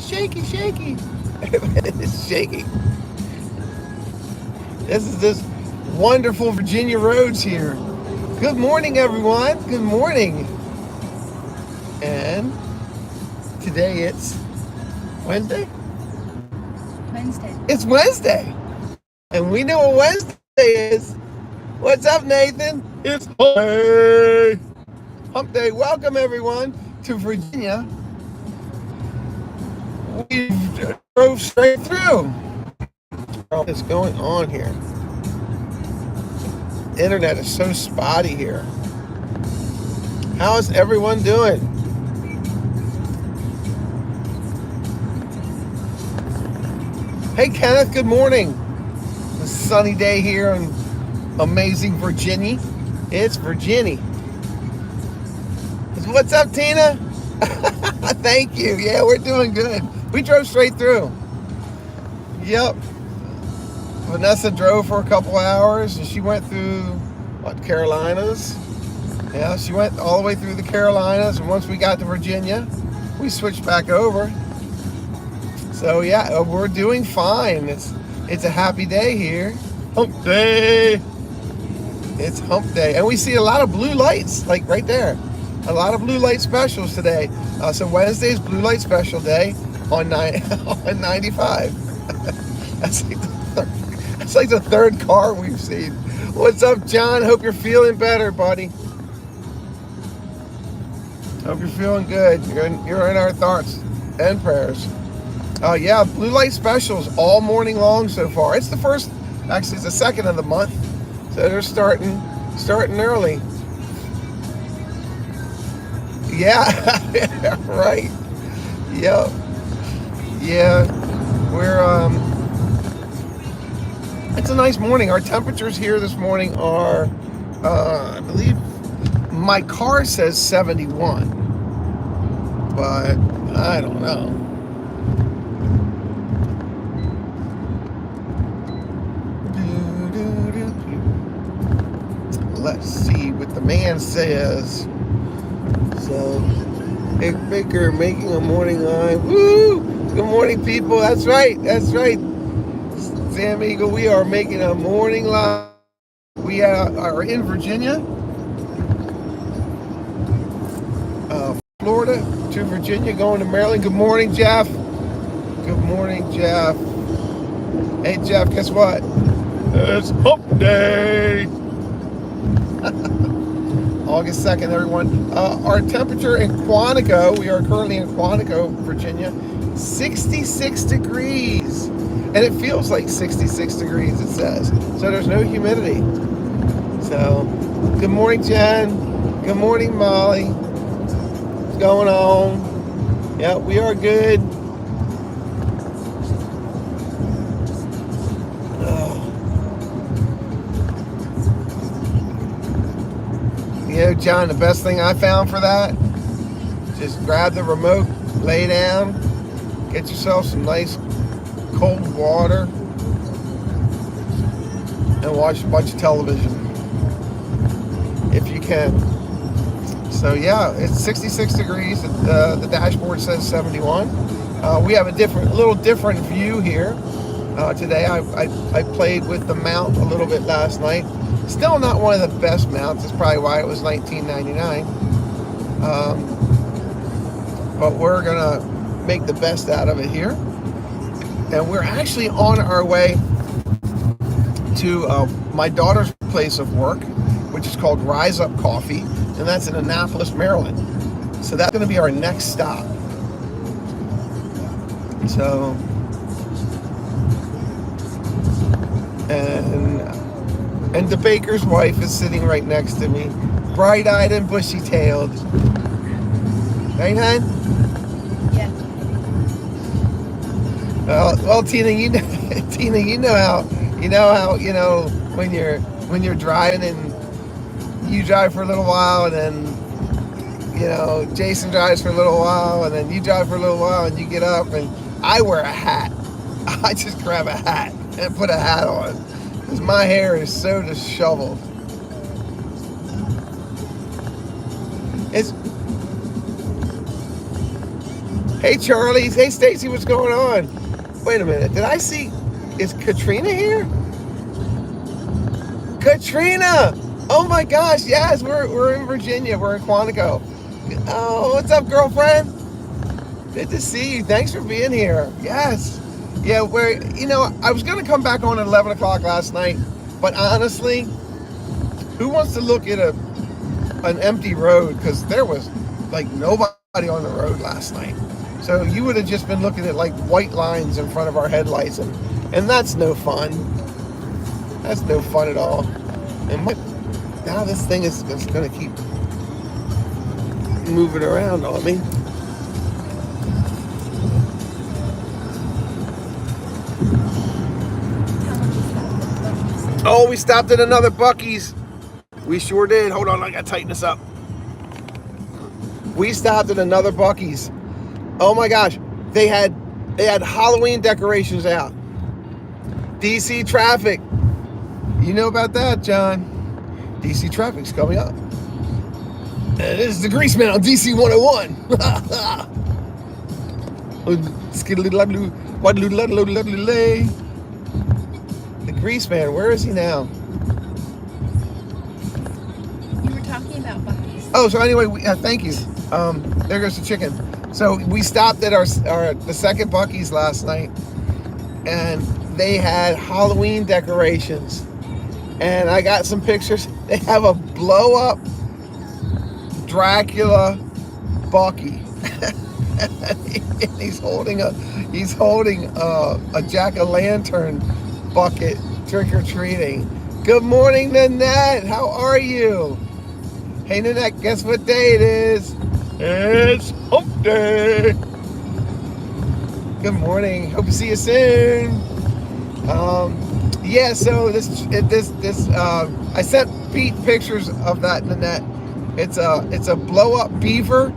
shaky, shaky. It's shaky. This is this wonderful Virginia roads here. Good morning, everyone. Good morning. And today it's Wednesday? Wednesday. It's Wednesday. And we know what Wednesday is. What's up, Nathan? It's Hump Day. Hump Day. Welcome, everyone, to Virginia. We drove straight through. What's going on here? Internet is so spotty here. How is everyone doing? Hey, Kenneth, good morning. A sunny day here in amazing Virginia. It's Virginia. What's up, Tina? Thank you. Yeah, we're doing good. We drove straight through. Yep. Vanessa drove for a couple hours and she went through, Carolinas? Yeah, she went all the way through the Carolinas, and once we got to Virginia, we switched back over. So yeah, we're doing fine. It's a happy day here. Hump Day. It's Hump Day. And we see a lot of blue lights, like right there. A lot of blue light specials today. So Wednesday's blue light special day on 95. That's like the third car we've seen. What's up, John? Hope you're feeling better, buddy. Hope you're feeling good. You're in our thoughts and prayers. Yeah, blue light specials all morning long so far. It's the first, actually it's the second of the month. So they're starting early. Yeah, right. Yep. Yeah, we're it's a nice morning. Our temperatures here this morning are, I believe, my car says 71, but I don't know. Let's see what the man says. So, Baker making a morning line. Woo! Good morning, people. That's right. That's right. Sam Eagle, we are making a morning live. We are in Virginia, Florida to Virginia, going to Maryland. Good morning, Jeff. Good morning, Jeff. Hey, Jeff, guess what? It's Hump Day. August 2nd, everyone. Our temperature in Quantico, we are currently in Quantico, Virginia, 66 degrees. And it feels like 66 degrees, it says. So there's no humidity. So, good morning, Jen. Good morning, Molly. What's going on? Yeah, we are good. You know, John, the best thing I found for that, just grab the remote, lay down, get yourself some nice cold water, and watch a bunch of television if you can. So yeah, it's 66 degrees. The dashboard says 71. We have a little different view here today. I played with the mount a little bit last night. Still not one of the best mounts. That's probably why it was $19.99. But we're gonna make the best out of it here. And we're actually on our way to my daughter's place of work, which is called Rise Up Coffee, and that's in Annapolis, Maryland. So that's going to be our next stop. So, and the baker's wife is sitting right next to me, bright-eyed and bushy-tailed. Right, hon? Yeah. Well, Tina, you know how when you're driving and you drive for a little while, and then Jason drives for a little while, and then you drive for a little while, and you get up, and I wear a hat. I just grab a hat and put a hat on because my hair is so disheveled. Hey, Charlie. Hey, Stacy. What's going on? Wait a minute. Did I see? Is Katrina here? Katrina! Oh my gosh! Yes, we're in Virginia. We're in Quantico. Oh, what's up, girlfriend? Good to see you. Thanks for being here. Yes. Yeah, I was going to come back on at 11 o'clock last night, but honestly, who wants to look at an empty road? Because there was like nobody on the road last night. So you would have just been looking at like white lines in front of our headlights, and that's no fun. That's no fun at all. And now this thing is going to keep moving around on me. Oh, we stopped at another Buc-ee's. We sure did. Hold on, I gotta tighten this up. We stopped at another Buc-ee's. Oh my gosh, they had Halloween decorations out. DC traffic. You know about that, John? DC traffic's coming up. And this is the Grease Man on DC 101. The Grease Man, where is he now? You were talking about Buc-ee's. Oh, so anyway, thank you. There goes the chicken. So we stopped at the second Buc-ee's last night, and they had Halloween decorations. And I got some pictures. They have a blow-up Dracula Buc-ee. he's holding a jack-o'-lantern bucket trick-or-treating. Good morning, Nanette. How are you? Hey, Nanette, guess what day it is? It's Hump Day. Good morning. Hope to see you soon. Yeah, so I sent Pete pictures of that, Nanette. It's a blow-up beaver.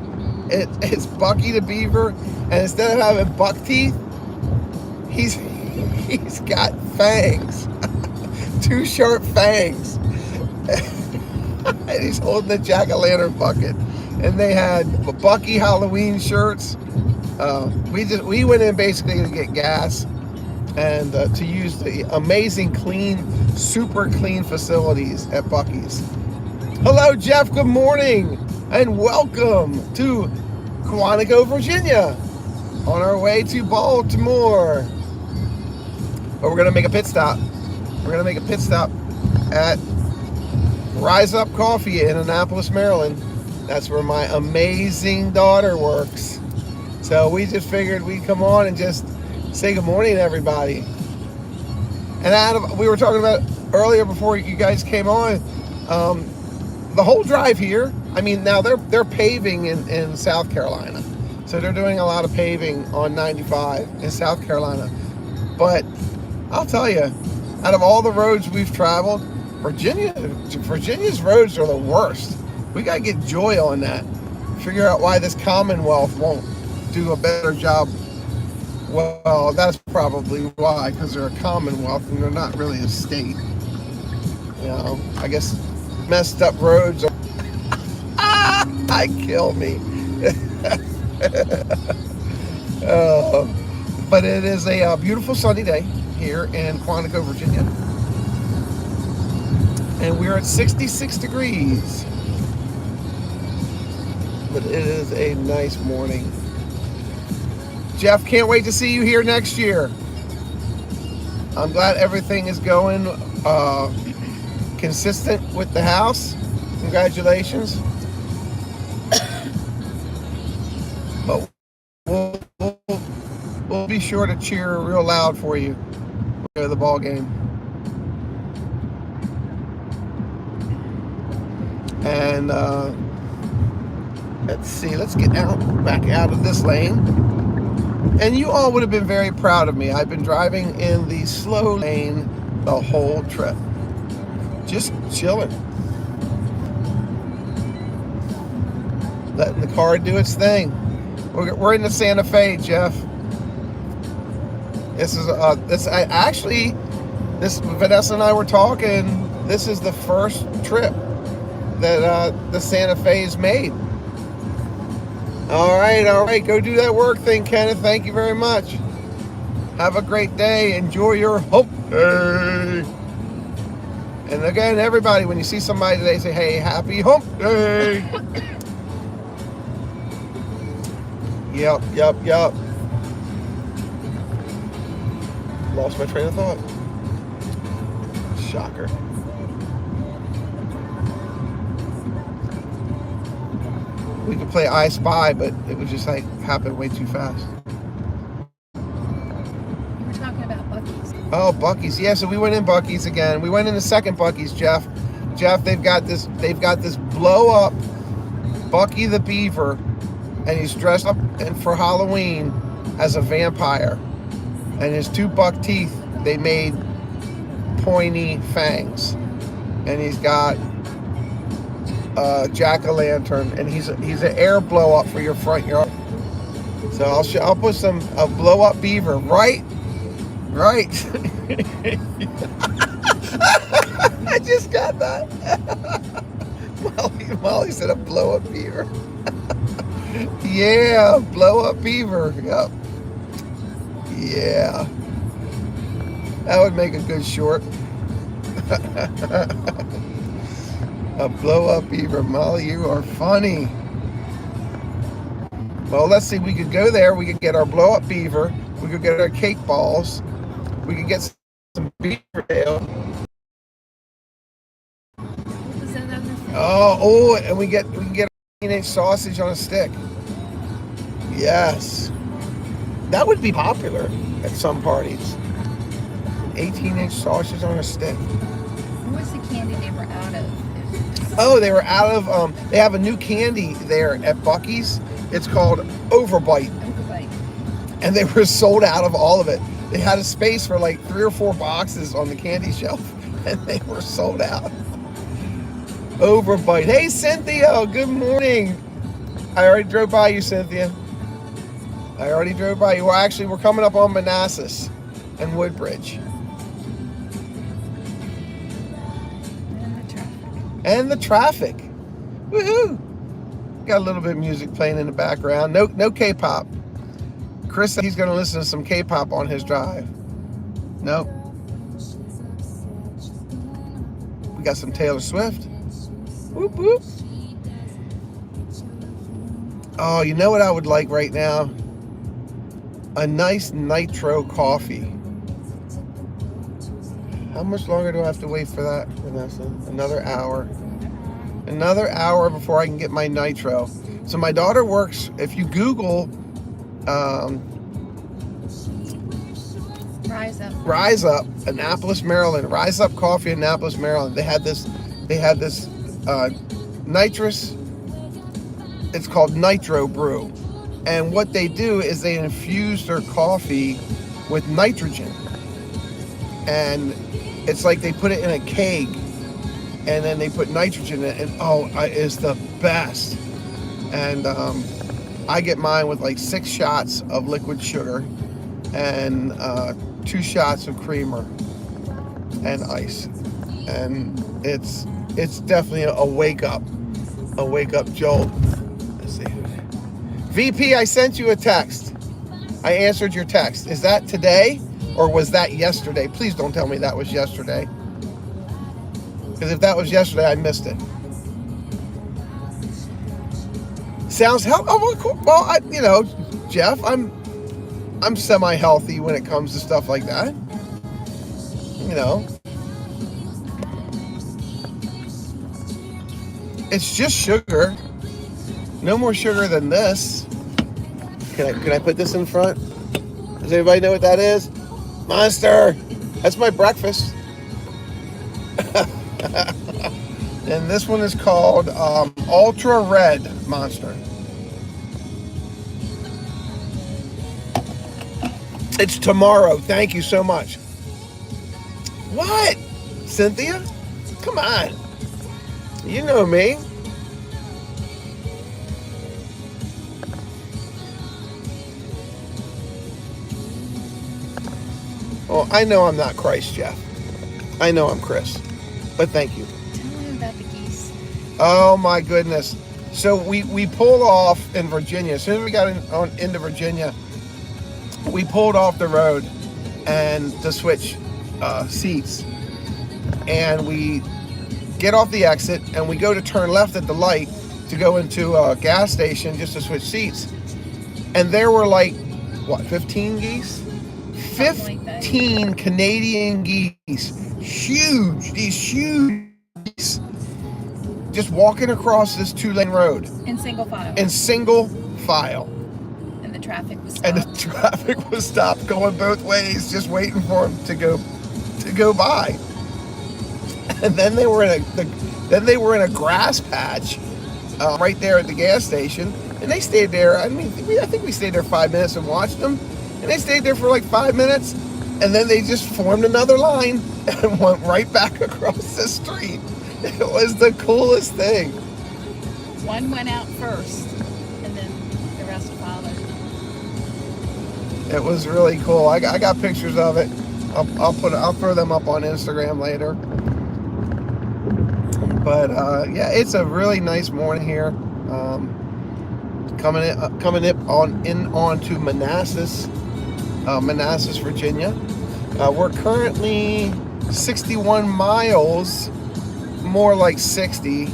It's Buc-ee the beaver, and instead of having buck teeth, he's got fangs, 2 sharp fangs, and he's holding the jack-o'-lantern bucket. And they had Buc-ee Halloween shirts. We went in basically to get gas and to use the amazing super clean facilities at Buc-ee's. Hello, Jeff. Good morning, and welcome to Quantico, Virginia, on our way to Baltimore. But we're gonna make a pit stop. We're gonna make a pit stop at Rise Up Coffee in Annapolis, Maryland. That's where my amazing daughter works. So we just figured we'd come on and just say good morning to everybody. And we were talking about earlier before you guys came on, the whole drive here. I mean, now they're paving in South Carolina, so they're doing a lot of paving on 95 in South Carolina. But I'll tell you, out of all the roads we've traveled, Virginia's roads are the worst. We gotta get Joy on that. Figure out why this Commonwealth won't do a better job. Well, that's probably why, because they're a Commonwealth and they're not really a state. You know, I guess messed up roads are... kill me. But it is a beautiful sunny day here in Quantico, Virginia. And we're at 66 degrees. But it is a nice morning. Jeff, can't wait to see you here next year. I'm glad everything is going consistent with the house. Congratulations. But we'll be sure to cheer real loud for you when we go to the ball game. And let's see, let's get back out of this lane. And you all would have been very proud of me. I've been driving in the slow lane the whole trip. Just chilling. Letting the car do its thing. We're in the Santa Fe, Jeff. Vanessa and I were talking. This is the first trip that the Santa Fe's made. All right, all right. Go do that work thing, Kenneth. Thank you very much. Have a great day. Enjoy your hump day. And again, everybody, when you see somebody today, say, hey, happy hump day. Yep. Lost my train of thought. Shocker. We could play I Spy, but it would just like happen way too fast. We're talking about Buc-ee's. Oh, Buc-ee's. Yeah, so we went in Buc-ee's again. We went in the second Buc-ee's, Jeff. Jeff, they've got this blow up Bucky the Beaver, and he's dressed up for Halloween as a vampire. And his 2 buck teeth, they made pointy fangs. And he's got jack-o'-lantern, and he's an air blow up for your front yard. So I'll put a blow up beaver right. I just got that. Molly said a blow up beaver. Yeah, blow up beaver. Yep. Yeah, that would make a good short. A blow-up beaver. Molly, you are funny. Well, let's see. We could go there. We could get our blow-up beaver. We could get our cake balls. We could get some beaver tail. What was that other thing? Oh, and we can get an 18-inch sausage on a stick. Yes, that would be popular at some parties. 18-inch sausage on a stick. What was the candy they were out of? Oh, they were out of, they have a new candy there at Buc-ee's. It's called Overbite. And they were sold out of all of it. They had a space for like 3 or 4 boxes on the candy shelf, and they were sold out. Overbite. Hey, Cynthia, good morning. I already drove by you, Cynthia. I already drove by you. Well, actually, we're coming up on Manassas and Woodbridge. And the traffic. Woohoo! Got a little bit of music playing in the background. No K-pop. Chris said he's going to listen to some K-pop on his drive. Nope. We got some Taylor Swift. Whoop whoop. Oh, you know what I would like right now? A nice nitro coffee. How much longer do I have to wait for that, Vanessa? Another hour. Another hour before I can get my nitro. So my daughter works, if you Google Rise Up, Annapolis, Maryland. Rise Up Coffee, Annapolis, Maryland. They had this nitrous, it's called Nitro Brew. And what they do is they infuse their coffee with nitrogen. And it's like they put it in a keg, and then they put nitrogen in it, and it's the best. And I get mine with like 6 shots of liquid sugar and 2 shots of creamer and ice. And it's definitely a wake up jolt. Let's see. VP, I sent you a text. I answered your text. Is that today? Or was that yesterday? Please don't tell me that was yesterday. Because if that was yesterday, I missed it. Sounds well, Jeff, I'm semi-healthy when it comes to stuff like that. It's just sugar. No more sugar than this. Can I put this in front? Does anybody know what that is? Monster. That's my breakfast. And this one is called Ultra Red Monster. It's tomorrow. Thank you so much. What? Cynthia? Come on. You know me. Oh, I know I'm not Christ, Jeff. I know I'm Chris. But thank you. Tell me about the geese. Oh my goodness. So we pulled off in Virginia. As soon as we got into Virginia, we pulled off the road and to switch seats. And we get off the exit and we go to turn left at the light to go into a gas station just to switch seats. And there were like, what, 15 geese? 15 Canadian geese. Huge, these huge geese. Just walking across this 2-lane road. In single file. In single file. And the traffic was stopped. And the traffic was stopped going both ways, just waiting for them to go by. And then they were in a grass patch right there at the gas station, and they stayed there. I think we stayed there 5 minutes and watched them, and they stayed there for like 5 minutes, and then they just formed another line and went right back across the street. It was the coolest thing. One went out first, and then the rest followed. It was really cool. I got pictures of it. I'll throw them up on Instagram later. But yeah, it's a really nice morning here. Coming on to Manassas, Virginia. We're currently 61 miles, more like 60,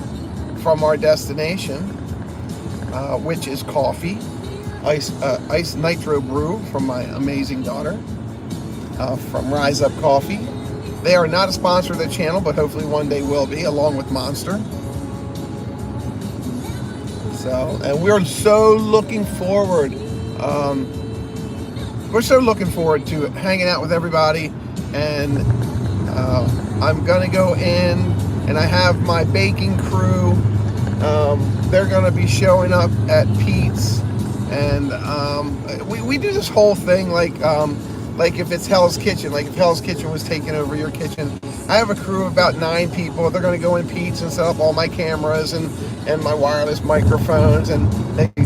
from our destination, which is coffee, ice nitro brew from my amazing daughter, from Rise Up Coffee. They are not a sponsor of the channel, but hopefully one day will be, along with Monster. So, and we're so looking forward. We're so looking forward to hanging out with everybody. And I'm gonna go in, and I have my baking crew. They're gonna be showing up at Pete's, and we do this whole thing like if it's Hell's Kitchen, like if Hell's Kitchen was taking over your kitchen. I have a crew of about 9 people. They're going to go in Pete's and set up all my cameras and my wireless microphones, and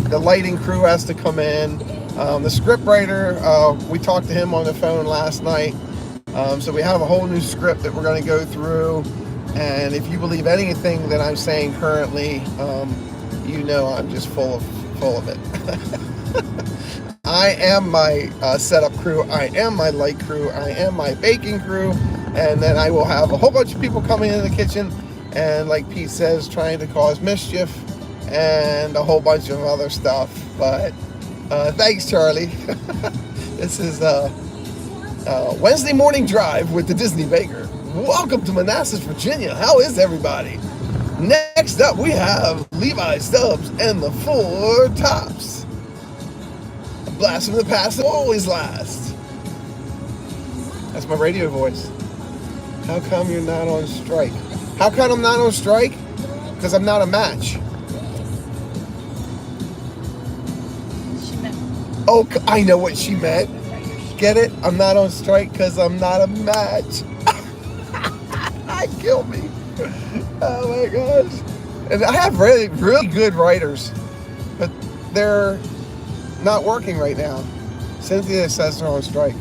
the lighting crew has to come in. The script writer, we talked to him on the phone last night, so we have a whole new script that we're going to go through, and if you believe anything that I'm saying currently, you know I'm just full of it. I am my setup crew, I am my light crew, I am my baking crew, and then I will have a whole bunch of people coming in the kitchen and, like Pete says, trying to cause mischief and a whole bunch of other stuff. But thanks, Charlie. This is Wednesday morning drive with the DaDisneyBaker. Welcome to Manassas, Virginia. How is everybody? Next up, we have Levi Stubbs and the Four Tops. A blast from the past will always last. That's my radio voice. How come you're not on strike? How come I'm not on strike? Because I'm not a match. She meant. Oh, I know what she meant. Get it? I'm not on strike because I'm not a match. Kill me. Oh my gosh. And I have really, really good writers, but they're not working right now. Cynthia says they're on strike.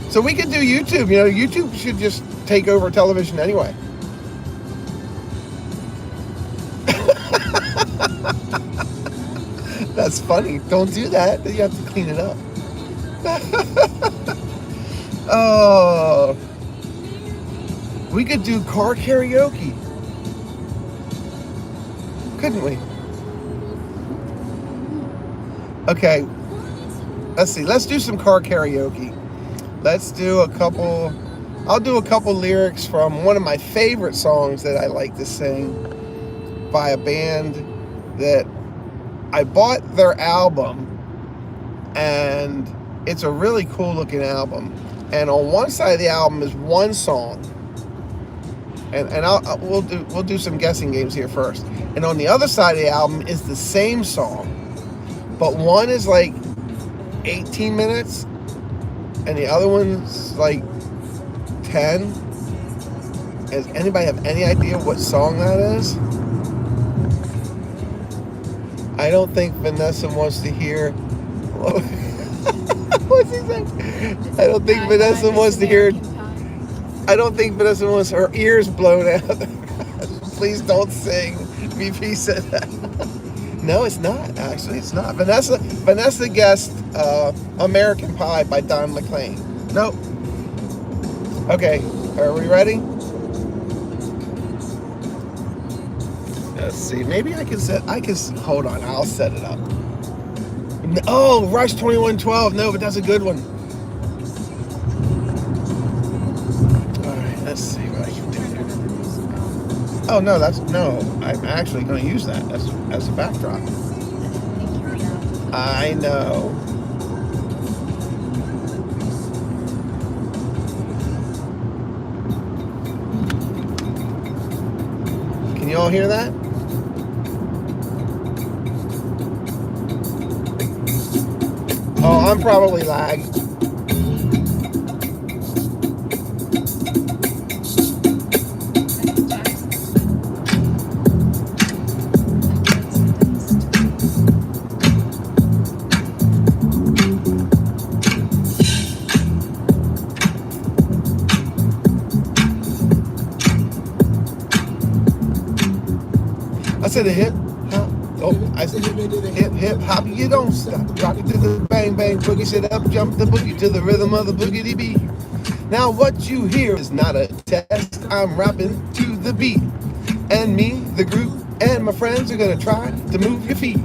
So we could do YouTube. You know, YouTube should just take over television anyway. That's funny. Don't do that. You have to clean it up. Oh. We could do car karaoke. Couldn't we? Okay. Let's see. Let's do some car karaoke. Let's do a couple. I'll do a couple lyrics from one of my favorite songs that I like to sing by a band that I bought their album, and it's a really cool looking album. And on one side of the album is one song, and we'll do some guessing games here first. And on the other side of the album is the same song, but one is like 18 minutes, and the other one's like 10. Does anybody have any idea what song that is? I don't think Vanessa wants to hear. What's he saying? I don't think Vanessa wants to hear. I don't think Vanessa wants her ears blown out. Please don't sing. BP said that. No, it's not. Actually, it's not. Vanessa guessed American Pie by Don McLean. Nope. Okay, are we ready? Let's see. Maybe I can hold on. I'll set it up. Oh, Rush 2112. No, but that's a good one. All right, let's see what I can do here. Oh no, I'm actually going to use that as a backdrop. I know. Can you all hear that? Oh, I'm probably lagged. I said a hip hop. Oh, I said hip hop. You don't stop. Rock it to the bang bang boogie. Sit up, jump the boogie to the rhythm of the boogity beat. Now what you hear is not a test. I'm rapping to the beat, and me, the group, and my friends are gonna try to move your feet.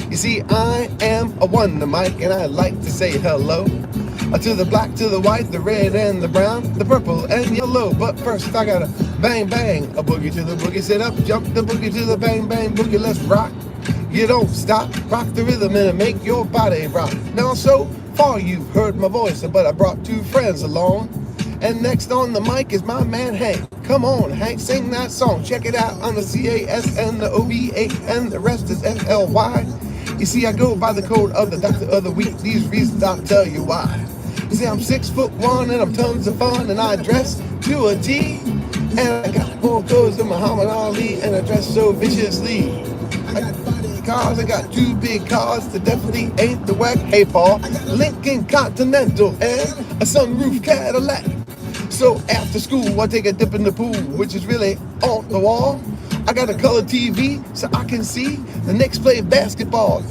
You see, I am a one, the mic, and I like to say hello to the black, to the white, the red, and the brown, the purple, and yellow. But first, I gotta bang, bang, a boogie to the boogie. Sit up, jump the boogie to the bang, bang, boogie. Let's rock. You don't stop. Rock the rhythm and make your body rock. Now, so far, you've heard my voice, but I brought two friends along. And next on the mic is my man Hank. Come on, Hank, sing that song. Check it out on the CASN, the OBA, and the rest is SLY. You see, I go by the code of the Doctor of the Week. These reasons I'll tell you why. You see, I'm 6'1" and I'm tons of fun, and I dress to a T. And I got more clothes than Muhammad Ali, and I dress so viciously. I got 5 cars, I got 2 big cars that definitely ain't the whack. Hey, Paul, Lincoln Continental and a sunroof Cadillac. So after school, I take a dip in the pool, which is really on the wall. I got a color TV so I can see the Knicks play basketball.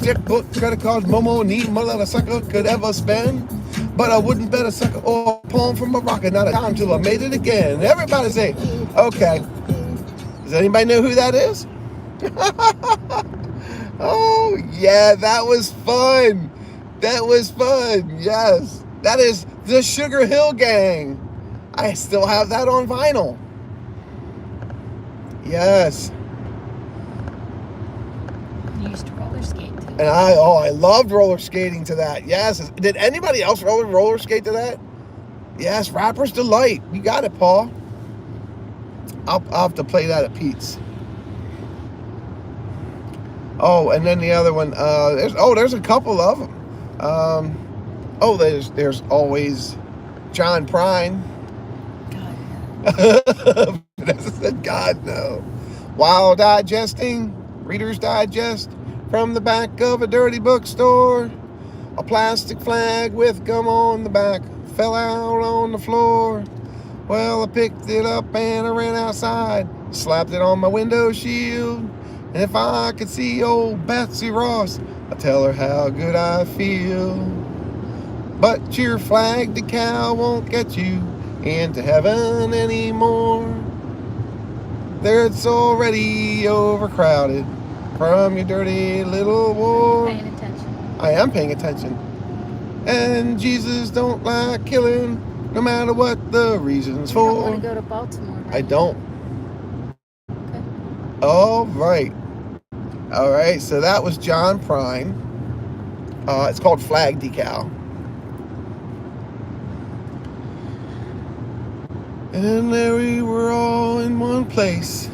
Checkbook, credit cards, Momo, need more than a sucker could ever spend. But I wouldn't bet a sucker or a palm from a rocket, not a time till I made it again. Everybody say, okay. Does anybody know who that is? Oh, yeah, that was fun. That was fun, yes. That is the Sugar Hill Gang. I still have that on vinyl. Yes. You used to roller skate too. And I loved roller skating to that. Yes. Did anybody else roller skate to that? Yes, Rapper's Delight. You got it, Paul. I'll have to play that at Pete's. Oh, and then the other one. There's a couple of them. There's always John Prine. God. Vanessa said, God, no. While digesting, Reader's Digest, from the back of a dirty bookstore, a plastic flag with gum on the back fell out on the floor. Well, I picked it up and I ran outside, slapped it on my window shield. And if I could see old Betsy Ross, I'd tell her how good I feel. But your flag decal won't get you into heaven anymore. There's already overcrowded from your dirty little war. Paying attention. I am paying attention. And Jesus don't like killing, no matter what the reasons for. You don't want to go to Baltimore, right? I don't. Okay. All right. All right, so that was John Prine. It's called Flag Decal. And there we were all in one place,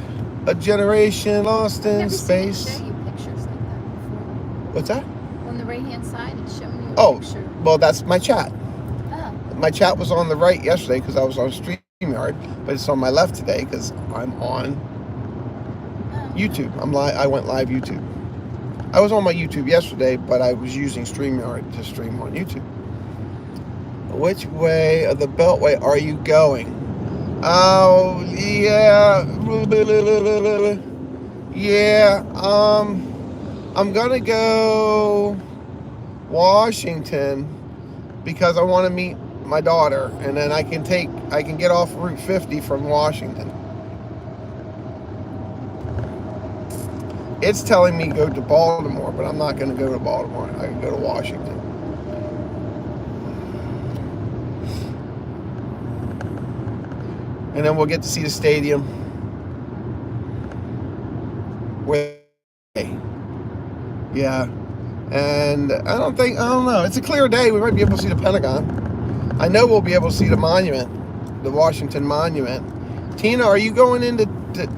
a generation lost in space. I've never seen it show you pictures like that before. What's that? On the right-hand side, it's showing you a picture. Well, that's my chat. Oh. My chat was on the right yesterday because I was on StreamYard, but it's on my left today because I'm on YouTube. I went live YouTube. I was on my YouTube yesterday, but I was using StreamYard to stream on YouTube. Which way of the Beltway are you going? Oh, yeah. Yeah, I'm gonna go Washington because I want to meet my daughter, and then I can get off Route 50 from Washington. It's telling me go to Baltimore, but I'm not going to go to Baltimore. I can go to Washington. And then we'll get to see the stadium. Where, yeah. And I don't know. It's a clear day. We might be able to see the Pentagon. I know we'll be able to see the monument, the Washington Monument. Tina, are you going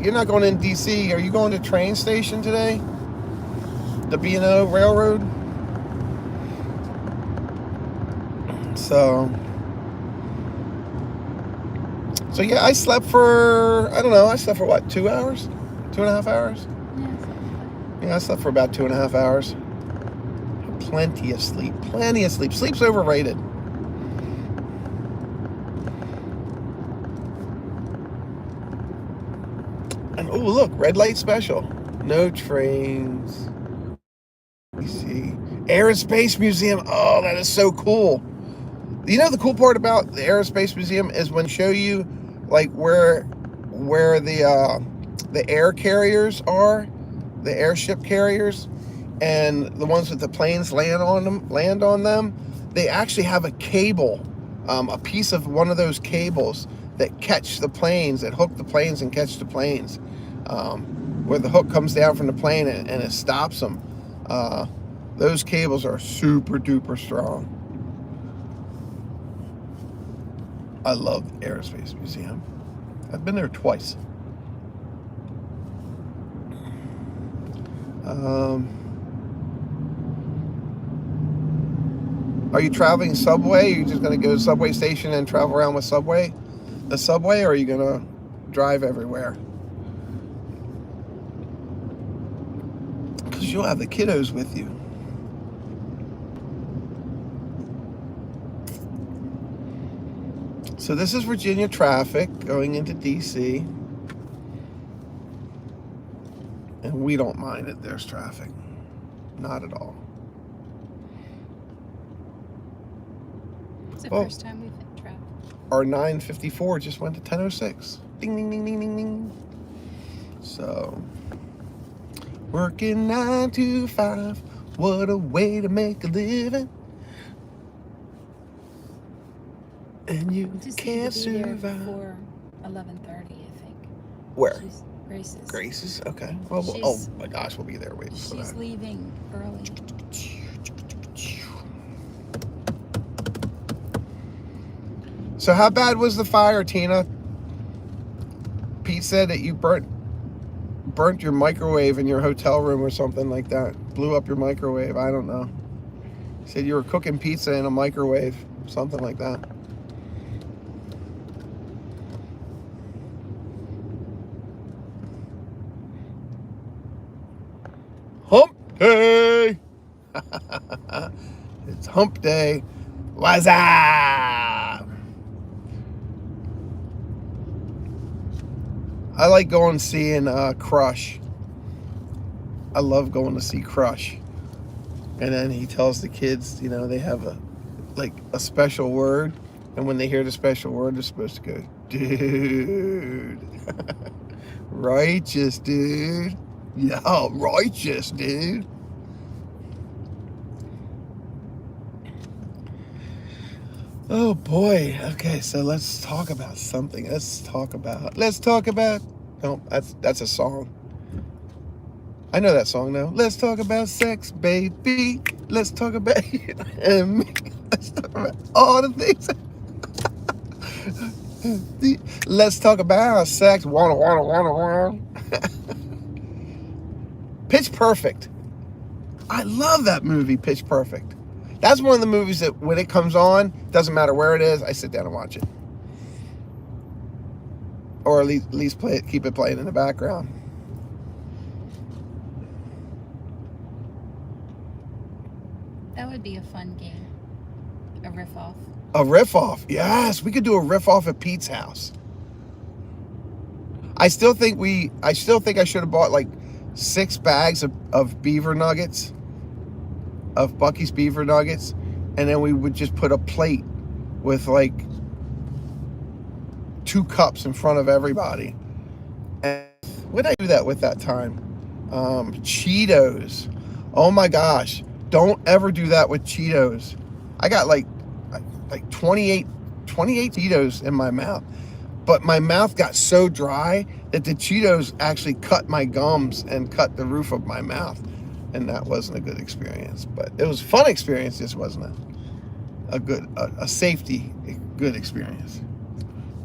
you're not going in D.C. Are you going to train station today? The B&O Railroad? So yeah, I slept for, I don't know, I slept for what, 2 hours? 2.5 hours? Yeah, I slept for about 2.5 hours. Plenty of sleep. Sleep's overrated. And oh, look, red light special. No trains. You see, Air and Space Museum. Oh, that is so cool. You know the cool part about the Air and Space Museum is when they show you like where the air carriers are, the airship carriers, and the ones with the planes land on them. They actually have a cable, a piece of one of those cables that catch the planes, that hook the planes and catch the planes, where the hook comes down from the plane and it stops them. Those cables are super duper strong. I love the Aerospace Museum. I've been there twice. Are you traveling subway? Are you just going to go to the subway station and travel around with the subway, or are you going to drive everywhere? Because you'll have the kiddos with you. So this is Virginia traffic going into DC. And we don't mind it, there's traffic. Not at all. It's the first time we've hit traffic. Our 954 just went to 1006. Ding, ding, ding, ding, ding, ding. So, working 9 to 5. What a way to make a living. And you can't survive. Before 11:30, I think. Where? Grace's. Grace's? Okay. Well, oh my gosh, we'll be there waiting for that. She's leaving early. So how bad was the fire, Tina? Pete said that you burnt your microwave in your hotel room or something like that. Blew up your microwave. I don't know. He said you were cooking pizza in a microwave. Something like that. Hump day! It's hump day. What's up? I like going seeing Crush. I love going to see Crush. And then he tells the kids, you know, they have a special word. And when they hear the special word, they're supposed to go, dude. Righteous, dude. Yeah, righteous, dude. Oh boy. Okay, so let's talk about something. Let's talk about. No, that's a song. I know that song now. Let's talk about sex, baby. Let's talk about you and me. Let's talk about all the things. Let's talk about sex. Wanna. Pitch Perfect. I love that movie, Pitch Perfect. That's one of the movies that when it comes on, doesn't matter where it is, I sit down and watch it. Or at least play it, keep it playing in the background. That would be a fun game. A riff-off. A riff-off. Yes, we could do a riff-off at Pete's house. I still think I should have bought like 6 bags of beaver nuggets, of Bucky's beaver nuggets, and then we would just put a plate with like 2 cups in front of everybody. And what did I do that with that time? Cheetos. Oh my gosh. Don't ever do that with Cheetos. I got like 28 Cheetos in my mouth. But my mouth got so dry that the Cheetos actually cut my gums and cut the roof of my mouth. And that wasn't a good experience. But it was a fun experience, just wasn't a safety good experience.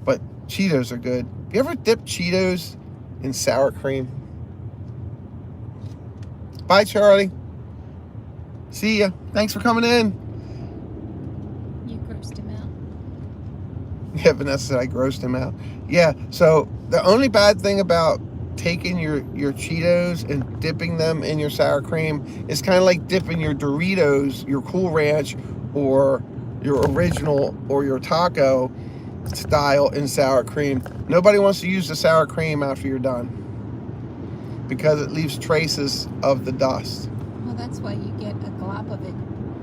But Cheetos are good. You ever dip Cheetos in sour cream? Bye, Charlie. See ya. Thanks for coming in. You grossed him out. Yeah, Vanessa said I grossed him out. Yeah, so the only bad thing about taking your Cheetos and dipping them in your sour cream is kind of like dipping your Doritos, your Cool Ranch, or your original or your taco style in sour cream. Nobody wants to use the sour cream after you're done because it leaves traces of the dust. Well, that's why you get a glob of it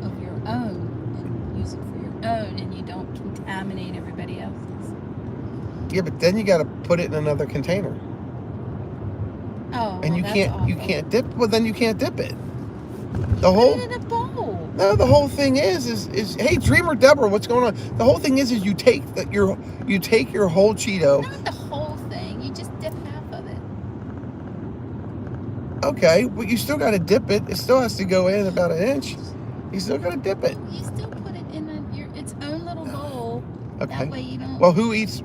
of your own and use it for your own, and you don't contaminate everybody else's. Yeah, but then you got to put it in another container. Oh, and well, you can't dip. Well, then you can't dip it. Put it in a bowl. No, the whole thing is hey, Dreamer Deborah, what's going on? The whole thing is you take your whole Cheeto. Not the whole thing. You just dip half of it. Okay, but you still got to dip it. It still has to go in about 1 inch. You still got to dip it. You still put it in its own little bowl. Okay. That way you don't. Well, who eats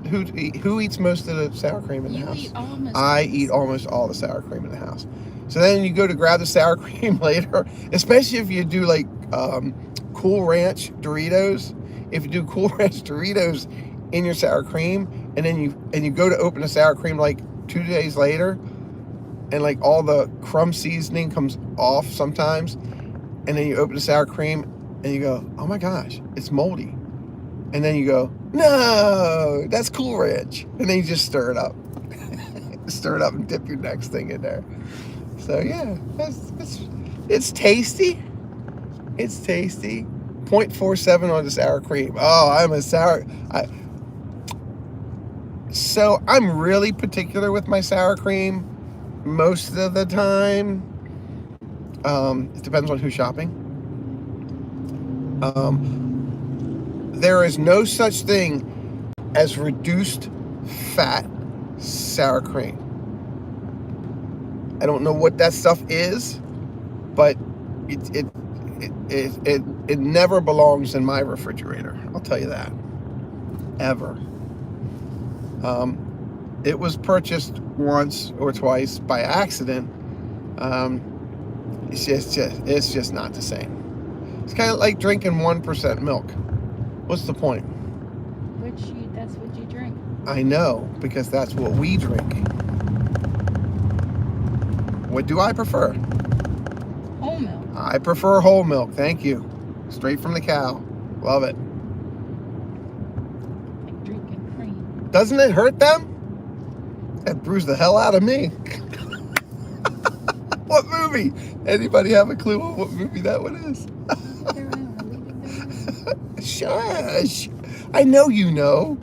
most of the sour cream in the house? You eat almost. I eat almost all the sour cream in the house. So then you go to grab the sour cream later, especially if you do like Cool Ranch Doritos. If you do Cool Ranch Doritos in your sour cream, and then you go to open the sour cream like 2 days later, and like all the crumb seasoning comes off sometimes, and then you open the sour cream and you go, oh my gosh, it's moldy. And then you go, no, that's Cool Ranch. And then you just stir it up. Stir it up and dip your next thing in there. So yeah, it's tasty. It's tasty. 0.47 on the sour cream. Oh, so I'm really particular with my sour cream most of the time. It depends on who's shopping. There is no such thing as reduced fat sour cream. I don't know what that stuff is, but it never belongs in my refrigerator. I'll tell you that. Ever. It was purchased once or twice by accident. It's just not the same. It's kind of like drinking 1% milk. What's the point? That's what you drink. I know, because that's what we drink. What do I prefer? Whole milk. I prefer whole milk. Thank you. Straight from the cow. Love it. Like drinking cream. Doesn't it hurt them? That bruised the hell out of me. What movie? Anybody have a clue on what movie that one is? Shush. I know you know.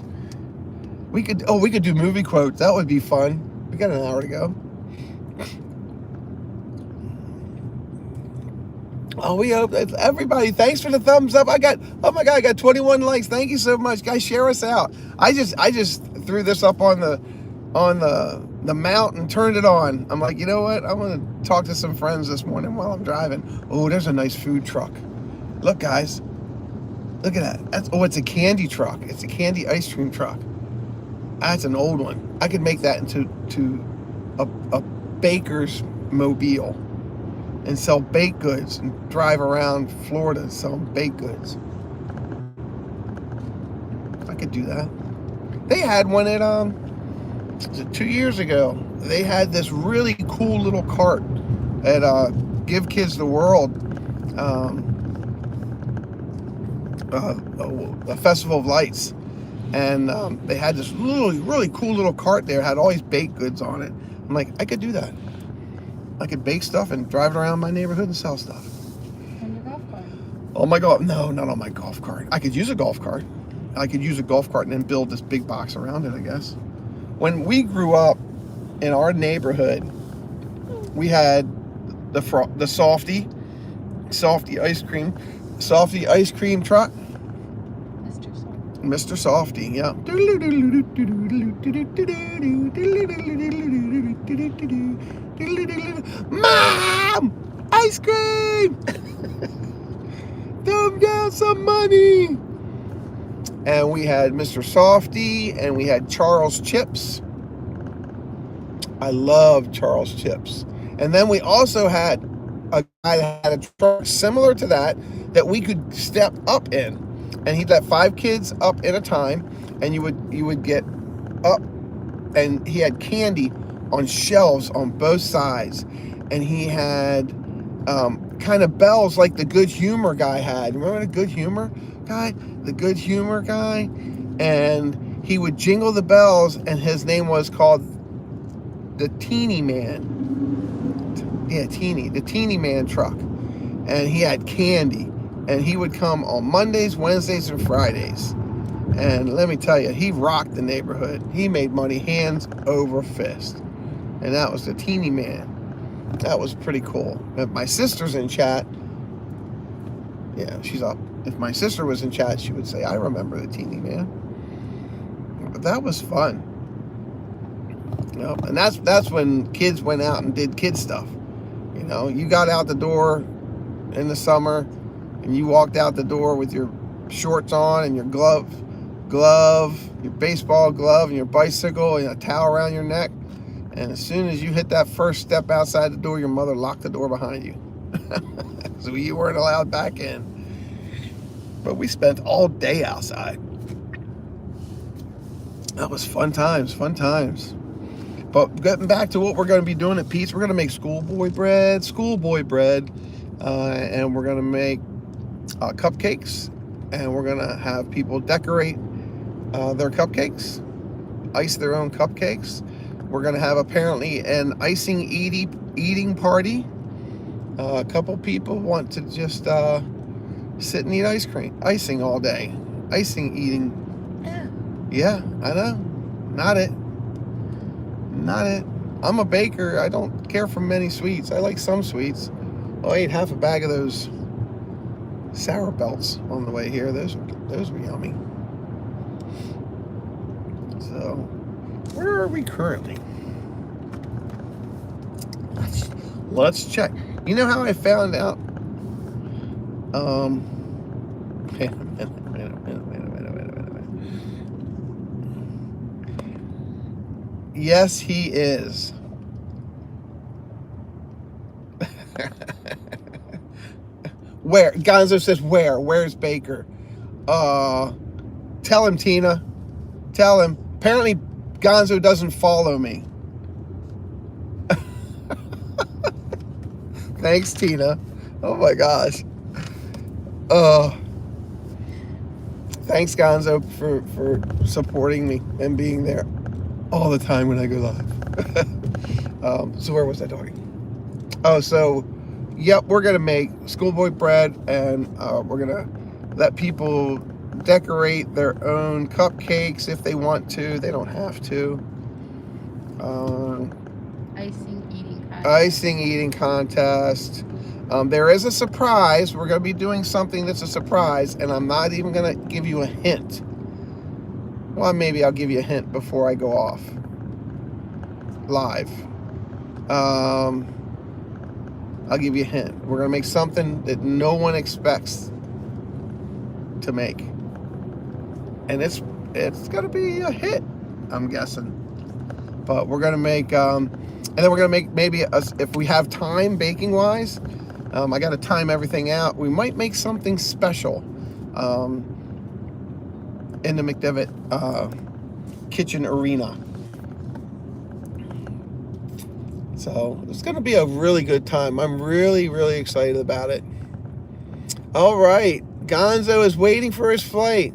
We could do movie quotes. That would be fun. We got an hour to go. Oh, we hope that everybody, thanks for the thumbs up. I got 21 likes. Thank you so much. Guys, share us out. I just threw this up on the mount and turned it on. I'm like, you know what? I'm going to talk to some friends this morning while I'm driving. Oh, there's a nice food truck. Look, guys. Look at that. It's a candy truck. It's a candy ice cream truck. That's an old one. I could make that into a baker's mobile and sell baked goods and drive around Florida selling baked goods. I could do that. They had one at 2 years ago. They had this really cool little cart at Give Kids the World, a Festival of Lights, and they had this really cool little cart there. Had all these baked goods on it. I'm like, I could do that. I could bake stuff and drive it around my neighborhood and sell stuff. On your golf cart. Oh my God, no, not on my golf cart. I could use a golf cart. I could use a golf cart and then build this big box around it, I guess. When we grew up in our neighborhood, we had the softy ice cream truck. Mr. Softy, yeah. Mom! Ice cream! Throw down some money! And we had Mr. Softy, and we had Charles Chips. I love Charles Chips. And then we also had a guy that had a truck similar to that we could step up in. And he'd let 5 kids up at a time, and you would get up, and he had candy on shelves on both sides, and he had kind of bells like the Good Humor guy had. Remember the Good Humor guy? The Good Humor guy, and he would jingle the bells, and his name was called the Teeny Man. Yeah, the Teeny Man truck, and he had candy. And he would come on Mondays, Wednesdays, and Fridays. And let me tell you, he rocked the neighborhood. He made money hands over fist. And that was the Teeny Man. That was pretty cool. If my sister's in chat, yeah, she's up. If my sister was in chat, she would say, I remember the Teeny Man. But that was fun. You know, and that's when kids went out and did kid stuff. You know, you got out the door in the summer, and you walked out the door with your shorts on and your glove, your baseball glove, and your bicycle, and a towel around your neck. And as soon as you hit that first step outside the door, your mother locked the door behind you. So you weren't allowed back in. But we spent all day outside. That was fun times. But getting back to what we're going to be doing at Pete's, we're going to make schoolboy bread, and we're going to make cupcakes, and we're gonna have people decorate their cupcakes, ice their own cupcakes. We're gonna have apparently an eating party. A couple people want to just sit and eat icing all day. Eating. Yeah, I know. Not it. I'm a baker. I don't care for many sweets. I like some sweets. I ate half a bag of those sour belts on the way here. Those were yummy. So, where are we currently? Let's check. You know how I found out? Wait a minute. Yes, he is. Where? Gonzo says where? Where's Baker? Tell him, Tina. Tell him. Apparently, Gonzo doesn't follow me. Thanks, Tina. Oh my gosh. Thanks, Gonzo, for supporting me and being there all the time when I go live. So where was I talking? Oh, so yep, we're gonna make schoolboy bread, and we're gonna let people decorate their own cupcakes if they want to. They don't have to. Icing eating contest. There is a surprise. We're gonna be doing something that's a surprise, and I'm not even gonna give you a hint. Well, maybe I'll give you a hint before I go off live. I'll give you a hint. We're going to make something that no one expects to make. And it's going to be a hit, I'm guessing. But we're going to make, and then we're going to make maybe, if we have time baking-wise, I got to time everything out. We might make something special in the McDevitt kitchen arena. So it's going to be a really good time. I'm really, really excited about it. All right. Gonzo is waiting for his flight.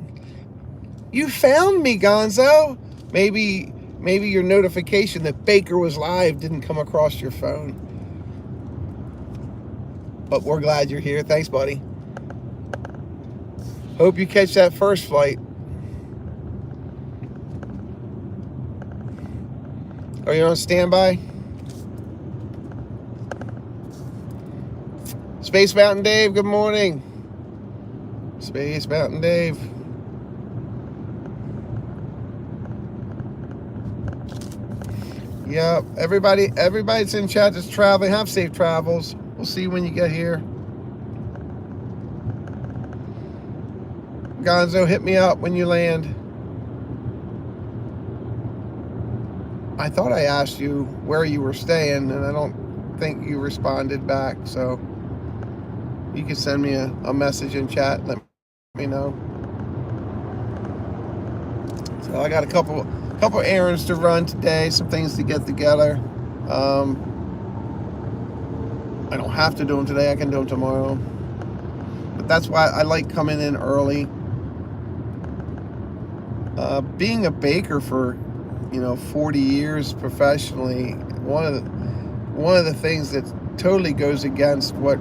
You found me, Gonzo. Maybe your notification that Baker was live didn't come across your phone. But we're glad you're here. Thanks, buddy. Hope you catch that first flight. Are you on standby? Space Mountain Dave, good morning. Space Mountain Dave. Yeah, everybody's in chat that's traveling. Have safe travels. We'll see you when you get here. Gonzo, hit me up when you land. I thought I asked you where you were staying, and I don't think you responded back, so you can send me a message in chat and let me know. So I got a couple errands to run today, some things to get together. I don't have to do them today, I can do them tomorrow. But that's why I like coming in early. Being a baker for 40 years professionally, one of the things that totally goes against what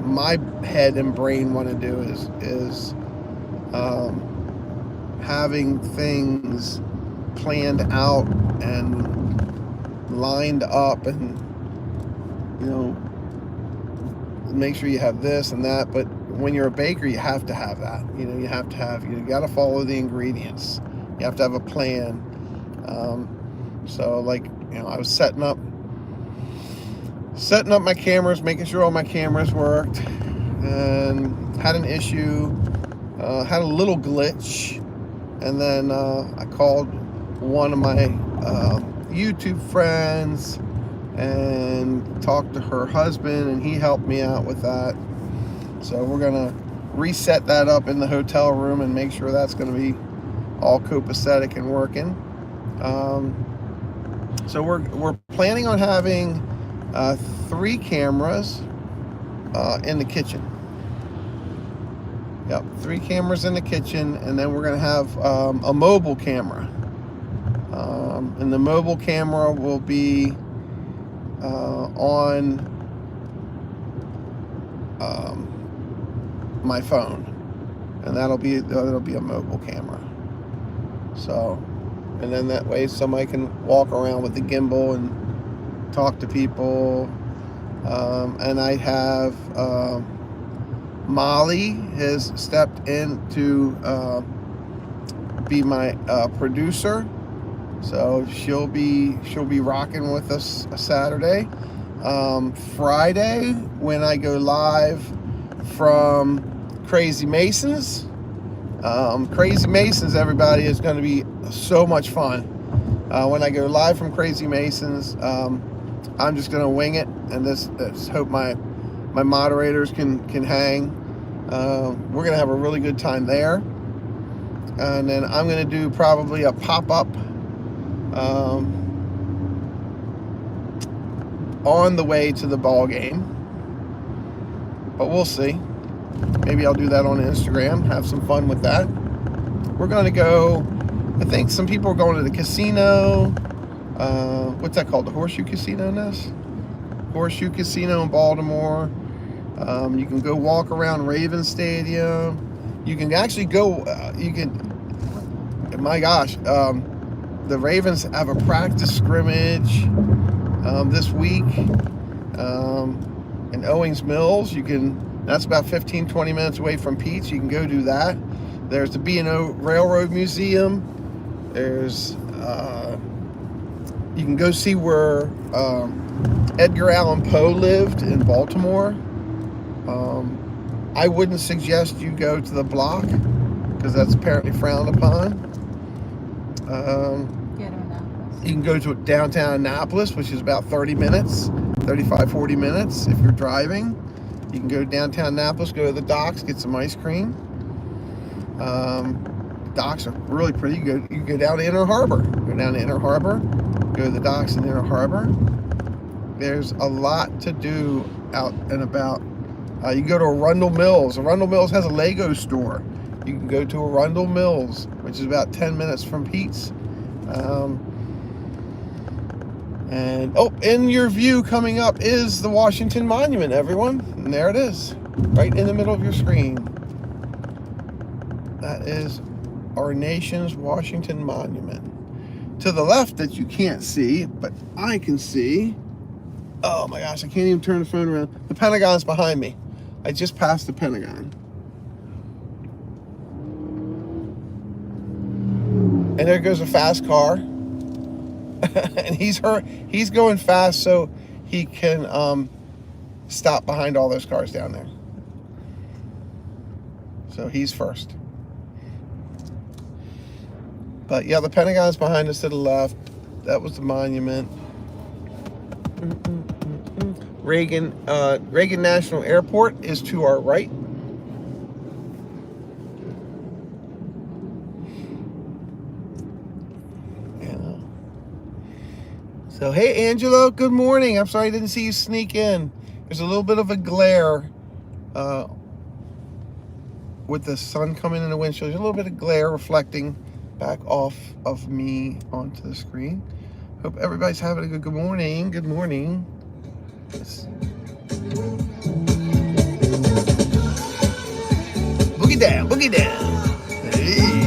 my head and brain want to do is having things planned out and lined up, and make sure you have this and that. But when you're a baker, you have to have that. You got to follow the ingredients. You have to have a plan. So I was setting up my cameras, making sure all my cameras worked, and had an issue, had a little glitch, and then I called one of my YouTube friends and talked to her husband, and he helped me out with that. So we're gonna reset that up in the hotel room and make sure that's gonna be all copacetic and working. So we're planning on having 3 cameras in the kitchen. Yep, 3 cameras in the kitchen, and then we're gonna have a mobile camera. And the mobile camera will be on my phone, and that'll be a mobile camera. So, and then that way somebody can walk around with the gimbal and talk to people. And I have Molly has stepped in to be my producer, so she'll be rocking with us Saturday. Friday, when I go live from Crazy Masons. Crazy Masons, everybody, is going to be so much fun. When I go live from Crazy Masons, I'm just going to wing it, and let's hope my moderators can hang. We're going to have a really good time there. And then I'm going to do probably a pop-up on the way to the ball game. But we'll see. Maybe I'll do that on Instagram, have some fun with that. We're going to go, I think some people are going to the casino. What's that called? The Horseshoe Casino, Ness? Horseshoe Casino in Baltimore. You can go walk around Raven Stadium. You can actually go, my gosh, the Ravens have a practice scrimmage this week in Owings Mills. That's about 15-20 minutes away from Pete's. You can go do that. There's the B&O Railroad Museum. There's you can go see where Edgar Allan Poe lived in Baltimore. I wouldn't suggest you go to the block because that's apparently frowned upon. You can go to downtown Annapolis, which is about 30 minutes, 35-40 minutes if you're driving. You can go to downtown Annapolis, go to the docks, get some ice cream. Docks are really pretty. You can go down to Inner Harbor. Go down to Inner Harbor, go to the docks in Inner Harbor. There's a lot to do out and about. You can go to Arundel Mills. Arundel Mills has a Lego store. You can go to Arundel Mills, which is about 10 minutes from Pete's. And, oh, in your view coming up is the Washington Monument, everyone. And there it is, right in the middle of your screen. That is our nation's Washington Monument. To the left that you can't see, but I can see. Oh my gosh, I can't even turn the phone around. The Pentagon's behind me. I just passed the Pentagon. And there goes a fast car. And he's going fast so he can stop behind all those cars down there. So he's first. But yeah, the Pentagon's behind us to the left. That was the monument. Reagan National Airport is to our right. So, hey, Angelo, good morning. I'm sorry I didn't see you sneak in. There's a little bit of a glare with the sun coming in the windshield. There's a little bit of glare reflecting back off of me onto the screen. Hope everybody's having a good morning. Good morning. Boogie down, boogie down. Hey.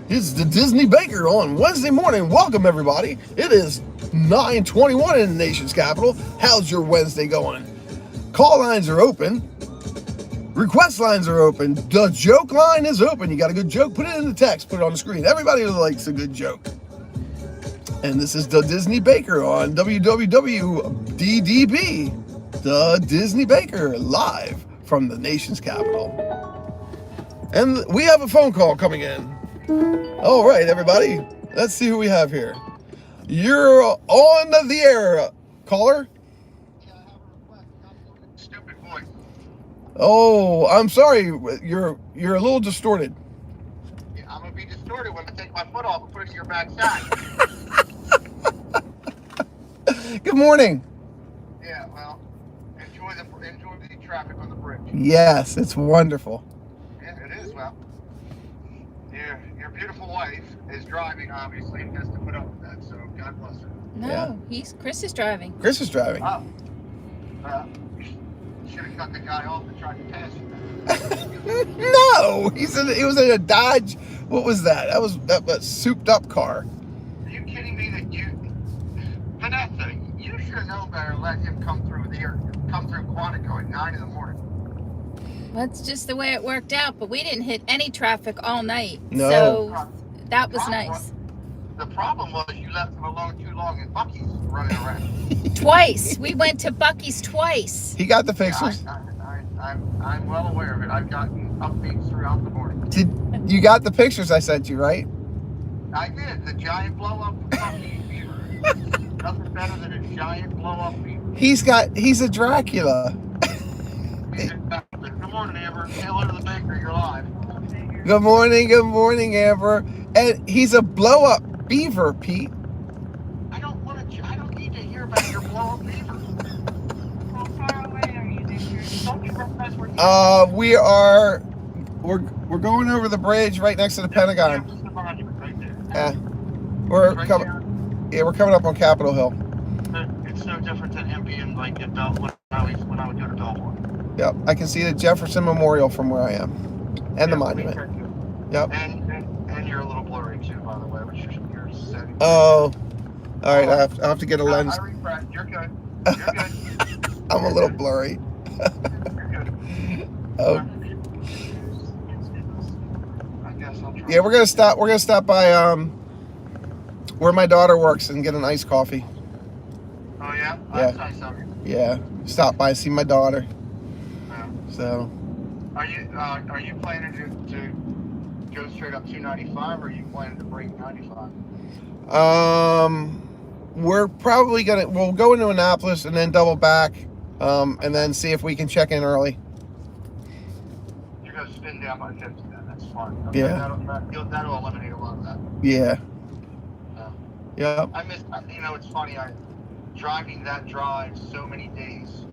It's the DaDisneyBaker on Wednesday morning. Welcome, everybody. It is 9:21 in the nation's capital. How's your Wednesday going? Call lines are open. Request lines are open. The joke line is open. You got a good joke? Put it in the text. Put it on the screen. Everybody likes a good joke. And this is the DaDisneyBaker on WWWDDB. The DaDisneyBaker live from the nation's capital. And we have a phone call coming in. All right, everybody. Let's see who we have here. You're on the air, caller. Yeah, I have a request. Stupid voice. Oh, I'm sorry. You're a little distorted. Yeah, I'm gonna be distorted when I take my foot off and put it to your backside. Good morning. Yeah, well, enjoy the traffic on the bridge. Yes, it's wonderful. Yeah, it is. Well, your beautiful wife is driving, obviously, and has to put up with that. So God bless her. No, Chris is driving. Chris is driving. Oh, should have cut the guy off and tried to pass you. No, he was in a Dodge. What was that? That was a souped up car. Are you kidding me? Vanessa, you should have known better. Let him come through Quantico at 9 in the morning. That's just the way it worked out, but we didn't hit any traffic all night. No. So that was nice. The problem was you left him alone too long and Bucky's running around. Twice. We went to Bucky's twice. He got the pictures. Yeah, I'm well aware of it. I've gotten updates throughout the morning. You got the pictures I sent you, right? I did. The giant blow-up Bucky beaver. Nothing better than a giant blow-up beaver. He's a Dracula. Good morning, Amber. Say hello to the baker. You're live. Good morning, Amber. And he's a blow-up beaver, Pete. I don't need to hear about your blow-up beaver. How far away are you, Victor? Don't you realize We're going over the bridge right next to the Pentagon. Just the monument right there. Yeah. We're coming up on Capitol Hill. It's no different than him being like at Bell when I would go to Belmore. Yep. I can see the Jefferson Memorial from where I am. And the monument. Yep. And you're a little blurry too, by the way, which you're setting. Oh. All right, I have to get a lens. I refresh. You're good. You're good. I'm a little blurry. You're good. Oh. I guess I'll try. Yeah, we're gonna stop by where my daughter works and get an iced coffee. Oh yeah? Yeah. That's nice of you. Yeah. Stop by, see my daughter. Yeah. So Are you planning to go straight up 295 or are you planning to break 95? we're probably we'll go into Annapolis and then double back, and then see if we can check in early. You're going to spin down by 50 then, that's fine. Yeah. That'll eliminate a lot of that. Yeah. Yeah. Yeah. I miss, it's funny, driving that drive so many days,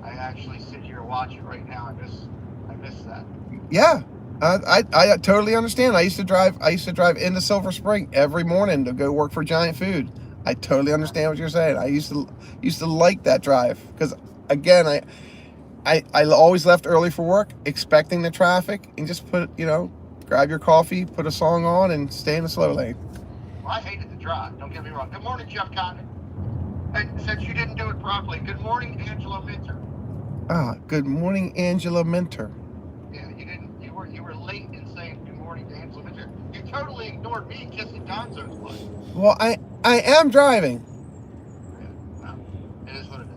I actually sit here and watch it right now. I miss that. Yeah. I totally understand. I used to drive into Silver Spring every morning to go work for Giant Food. I totally understand what you're saying. I used to like that drive because, again, I always left early for work, expecting the traffic, and just grab your coffee, put a song on, and stay in the slow lane. Well, I hated the drive. Don't get me wrong. Good morning, Jeff Cotton. And since you didn't do it properly, good morning, Angela Minter. Good morning, Angela Minter. Yeah, you didn't. You were late in saying good morning to Angela Minter. You totally ignored me kissing Gonzo's butt. Well, I am driving. Yeah, well, it is what it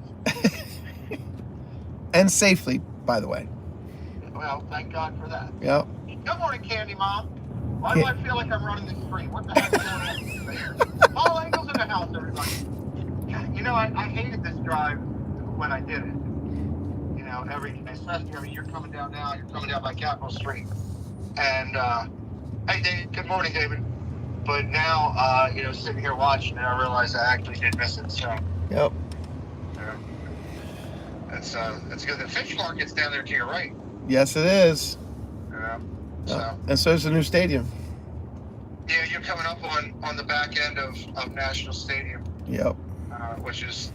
is. And safely, by the way. Well, thank God for that. Yep. Good morning, Candy Mom. Why do I feel like I'm running the street? What the heck is going on? Paul Engel's in the house, everybody. You know, I hated this drive when I did it. You know, especially you're coming down now. You're coming down by Capitol Street, and hey, Dave. Good morning, David. But now, sitting here watching it, I realize I actually did miss it. So. Yep. That's good. The fish market's down there to your right. Yes, it is. So. And so is the new stadium. Yeah, you're coming up on the back end of National Stadium. Yep. Which is,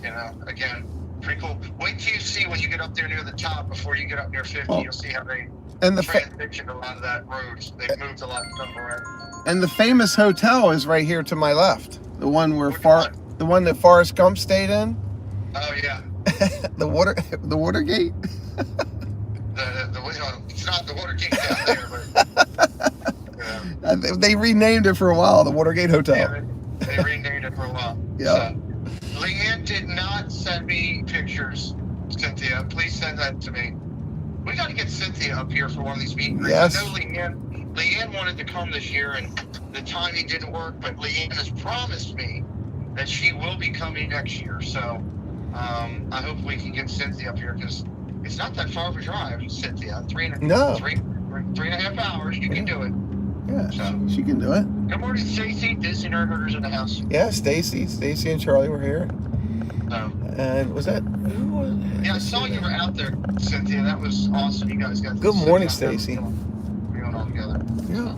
again, pretty cool. Wait till you see when you get up there near the top before you get up near 50. You'll see how they transitioned a lot of that road. They've moved a lot of stuff around. And the famous hotel is right here to my left. The one the one that Forrest Gump stayed in. Oh yeah. the Watergate. It's not the Watergate down there, but they renamed it for a while, the Watergate Hotel. Yeah, they renamed it for a while. Yeah. So, Leanne did not send me pictures, Cynthia. Please send that to me. We got to get Cynthia up here for one of these meet and greets. Yes. I know Leanne wanted to come this year, and the timing didn't work, but Leanne has promised me that she will be coming next year. So I hope we can get Cynthia up here because it's not that far of a drive, Cynthia. 3.5 hours. You can do it. Yeah, so, she can do it. Good morning, Stacy. Disney Nerd Herders in the house. Yeah, Stacy and Charlie were here. And was that? Yeah, I saw you were out there, Cynthia. That was awesome. You guys got. Good morning, Stacy. Going all together. Yeah. All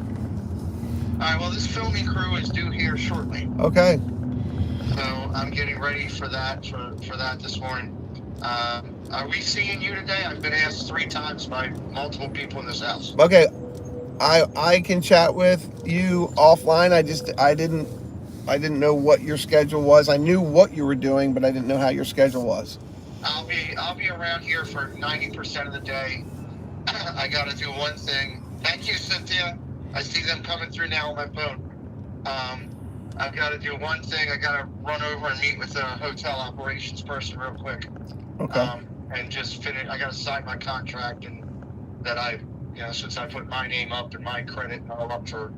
right. Well, this filming crew is due here shortly. Okay. So I'm getting ready for that this morning. Are we seeing you today? I've been asked 3 times by multiple people in this house. Okay. I can chat with you offline. I didn't know what your schedule was. I knew what you were doing, but I didn't know how your schedule was. I'll be around here for 90% of the day. I got to do one thing. Thank you, Cynthia. I see them coming through now on my phone. I've got to do one thing. I got to run over and meet with the hotel operations person real quick. Okay. And just finish. I got to sign my contract, and that since I put my name up and my credit and all up for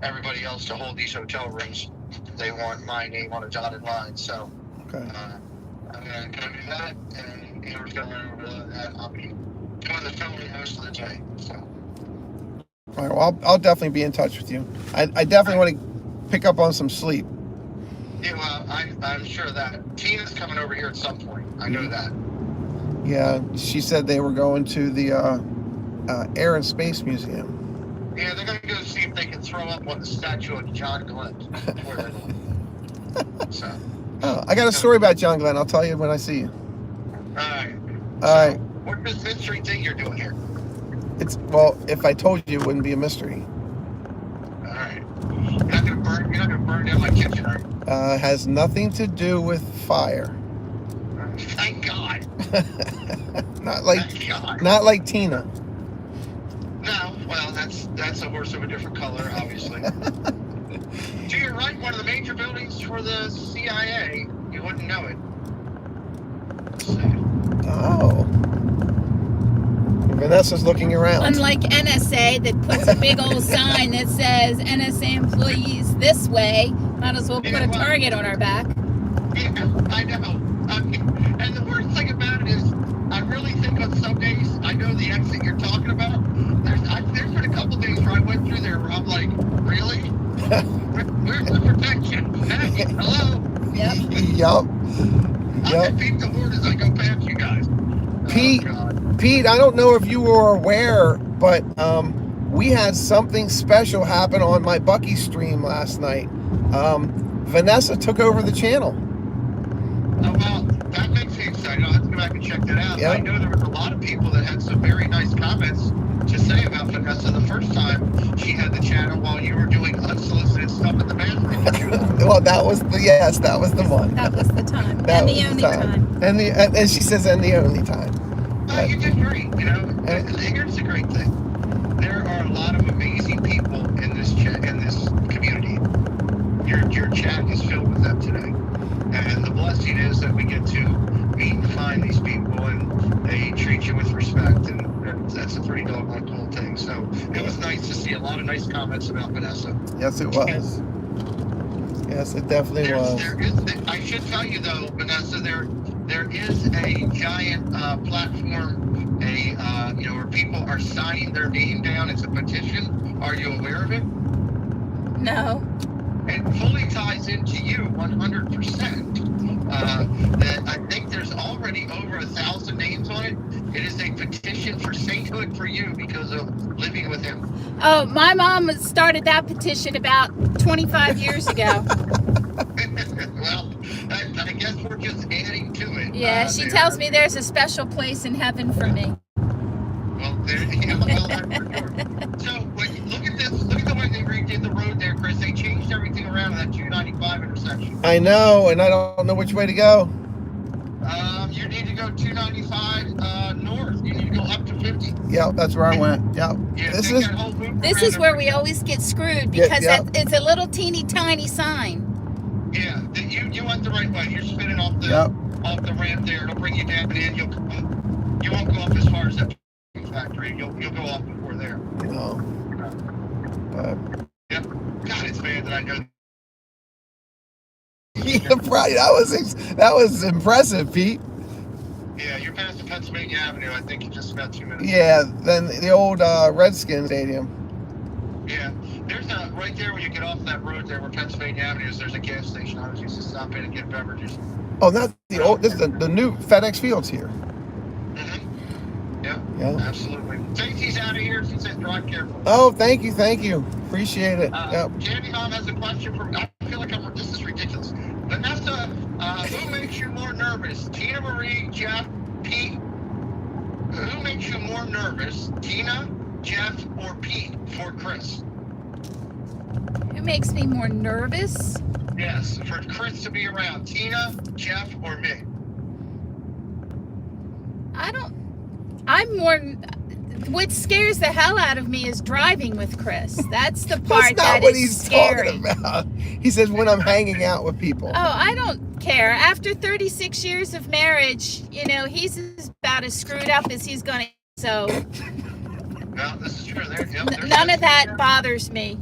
everybody else to hold these hotel rooms, they want my name on a dotted line. So okay. I'm going to go do that, and Amber's going to run over that. I'll be doing the filming most of the day. So. All right. Well, I'll definitely be in touch with you. I definitely want to pick up on some sleep. Yeah, well, I'm sure of that. Tina's coming over here at some point. I know that. Yeah, she said they were going to the Air and Space Museum. Yeah, they're going to go see if they can throw up on the statue of John Glenn. So. I got a story about John Glenn. I'll tell you when I see you. All right. What's this mystery thing you're doing here? If I told you, it wouldn't be a mystery. All right. You're not gonna burn down my kitchen, are you? Has nothing to do with fire. Thank God. Not like Tina. No, well, that's a horse of a different color, obviously. To your right, one of the major buildings for the CIA. You wouldn't know it. Oh. Vanessa's looking around. Unlike NSA that puts a big old sign that says NSA employees this way, might as well put a target on our back. Yeah, I know. And the worst thing about it is, I really think on some days, I know the exit you're talking about. There's been a couple days where I went through there where I'm like, really? Where's the protection? Hey, hello? Yep. Yup. I can beat the word as I go past you guys. Pete, I don't know if you were aware, but we had something special happen on my Bucky stream last night. Vanessa took over the channel. Oh, well, that makes me excited. I'll have to go back and check that out. Yep. I know there was a lot of people that had some very nice comments to say about Vanessa the first time she had the channel while you were doing unsolicited stuff in the bathroom. Well, that was the one. That was the time. That And was the only time. And she says, and the only time. You did great, you know. And here's the great thing. There are a lot of amazing people in this community. Your chat is filled with them today. And the blessing is that we get to meet and find these people, and they treat you with respect, and that's a pretty doggone cool thing. So it was nice to see a lot of nice comments about Vanessa. Yes, it was. Yes, it definitely was. I should tell you though, Vanessa, there is a giant platform, where people are signing their name down. It's a petition. Are you aware of it? No. It fully ties into you 100%. That I think there's already over 1,000 names on it. It is a petition for sainthood for you because of living with him. Oh, my mom started that petition about 25 years ago. Well, I guess we're just adding to it. Yeah, she tells me there's a special place in heaven for me. Well, that's for sure. So, look at this. Look at the way they redid the road there, Chris. They changed everything around in that 295 intersection. I know, and I don't know which way to go. You need to go 295 north. You need to go up to 50. Yep, that's where I went. Yep. Yeah, This take is that whole loop This around is where and- we always get screwed because Yeah. it's a little teeny tiny sign. Yeah, you went the right way. You're spinning off the Yep. off the ramp there. It'll bring you down, and you won't go up as far as that factory. You'll go off before there. No. Yep. God, it's bad that I know. Yeah, right. That was impressive, Pete. Yeah, you're past the Pennsylvania Avenue. I think in just about 2 minutes. Yeah. Then the old Redskins Stadium. Yeah, there's right there when you get off that road there where Pennsylvania Avenue is. There's a gas station. I always used to stop in and get beverages. Oh, not the old. This is the new FedEx Field's here. Mm-hmm. Yeah. Yeah. Absolutely. Safety's out of here. She says drive careful. Oh, thank you. Appreciate it. Yep. Candy Mom has a question for me. I feel like this is ridiculous. Vanessa, who makes you more nervous? Tina Marie, Jeff, Pete? Who makes you more nervous? Tina, Jeff, or Pete for Chris? Who makes me more nervous? Yes, for Chris to be around. Tina, Jeff, or me? What scares the hell out of me is driving with Chris. That's the part That's not that what is he's scary. talking about. He says when I'm hanging out with people. Oh, I don't care. After 36 years of marriage, he's about as screwed up as he's gonna. So No, this is true. none of that bothers me.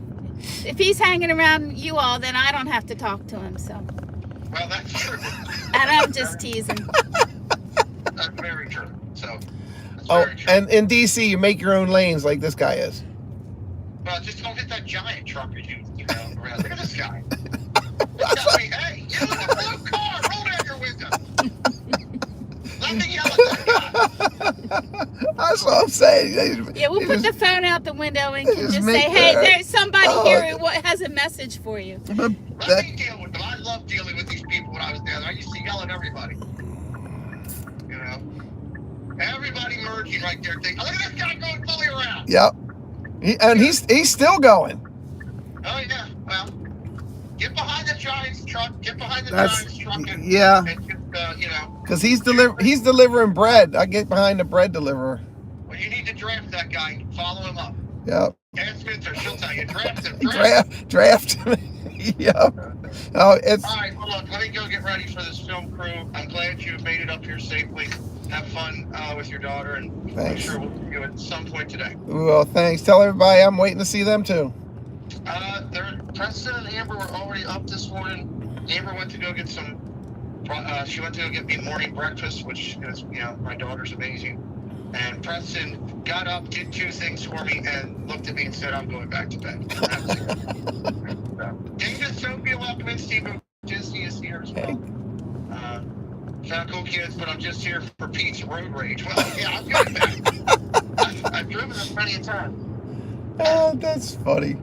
If he's hanging around you all, then I don't have to talk to him. So, Well, that's true. and I'm just teasing. That's very true. So, that's Oh, very true. and in DC, you make your own lanes like this guy is. Well, just don't hit that giant truck or around. Look at this guy. Tell me, hey, you in the blue car, roll down your window. Let me yell at that guy. That's what I'm saying. Yeah, we'll He put just- the phone out the window and They can just just make say, hey, that- there's somebody Oh. here who has a message for you. Let that- me deal with them. I love dealing with these people when I was down there. I used to yell at everybody. Everybody merging right there. Look at this guy going fully around. Yep. And he's still going. Oh, yeah. Well, get behind the Giants truck. Get behind the That's- Giants truck. And yeah. just, Because he's delivering bread. I get behind the bread deliverer. well, you need to draft that guy and follow him up. Yep. Dan Spencer, she'll tell you. Draft him. Draft. Yep. Oh, it's. All right, well, look, let me go get ready for this film crew. I'm glad you made it up here safely. Have fun with your daughter, and I'm Thanks. sure we'll see you at some point today. Well, thanks. Tell everybody I'm waiting to see them too. Preston and Amber were already up this morning. Amber went to go get she went to go get me morning breakfast, which is, my daughter's amazing. And Preston got up, did two things for me, and looked at me and said, I'm going back to bed. David, Sophia, welcome in. Steve Disney is here as well. Found cool kids, but I'm just here for Pete's road rage. Well, yeah, I'm going back. I've driven them plenty of times. Oh, that's funny.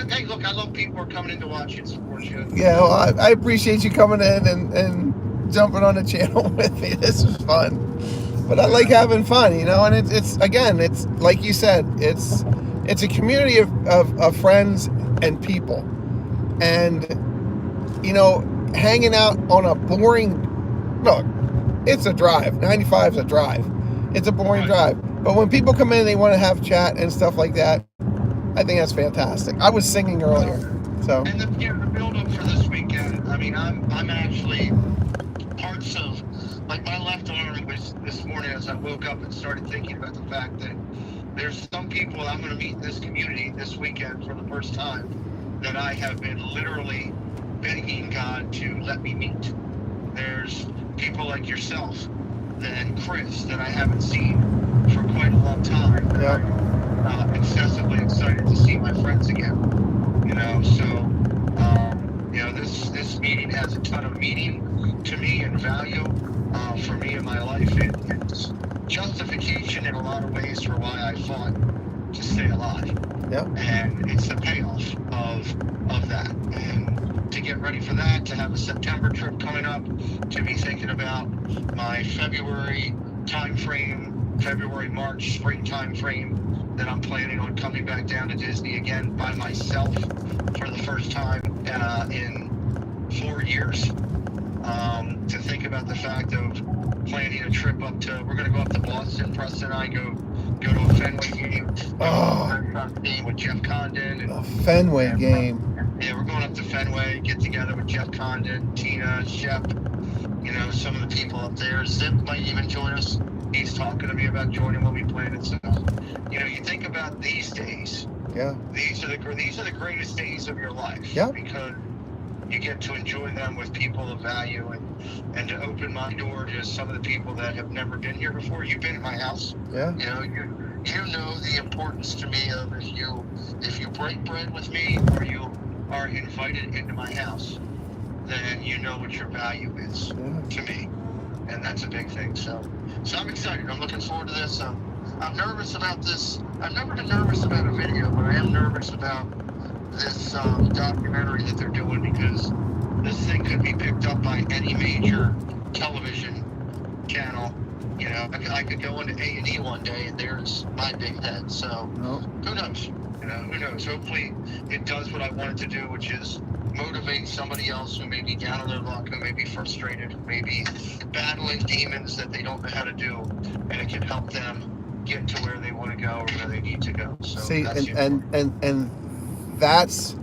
Hey, look, I love people who are coming in to watch and support you. Yeah, well, I appreciate you coming in and jumping on the channel with me. This is fun. But I like having fun, you know, and it's again, it's like you said, it's a community of friends and people. And, you know, hanging out on a boring, look, it's a drive. 95 is a drive. It's a boring drive. But when people come in, they want to have chat and stuff like that. I think that's fantastic. I was singing earlier, so. And the build up for this weekend. I mean, I'm actually parts of, like, my left arm was this morning as I woke up and started thinking about the fact that there's some people I'm going to meet in this community this weekend for the first time that I have been literally begging God to let me meet. There's people like yourself and Chris that I haven't seen for quite a long time. Yeah. I'm excessively excited to see my friends again. You know, so you know, this meeting has a ton of meaning to me and value for me in my life. It's justification in a lot of ways for why I fought to stay alive. Yeah. And it's the payoff of that. And to get ready for that, to have a September trip coming up, to be thinking about my February time frame, February, March, spring time frame, that I'm planning on coming back down to Disney again by myself for the first time in 4 years. To think about the fact of planning a trip up to, we're going to go up to Boston. Preston and I go to a Fenway game. Game with Jeff Condon. And, a Fenway game. Yeah, we're going up to Fenway, get together with Jeff Condon, Tina, Shep, you know, some of the people up there. Zip might even join us. He's talking to me about joining when we plan it. So, you know, you think about these days. Yeah. These are the greatest days of your life. Yeah. Because you get to enjoy them with people of value, and to open my door to some of the people that have never been here before. You've been in my house. Yeah. You know, you know the importance to me of if you break bread with me or you are invited into my house, then you know what your value is to me, and that's a big thing. So I'm excited. I'm looking forward to this. I'm nervous about this. I've never been nervous about a video, but I am nervous about this documentary that they're doing, because this thing could be picked up by any major television channel. You know, I could go into A&E one day and there's my big head. So who knows? You know, who knows? Hopefully it does what I want it to do, which is motivate somebody else who may be down on their luck, who may be frustrated, who may be battling demons that they don't know how to do, and it can help them get to where they want to go or where they need to go. So see, that's and that's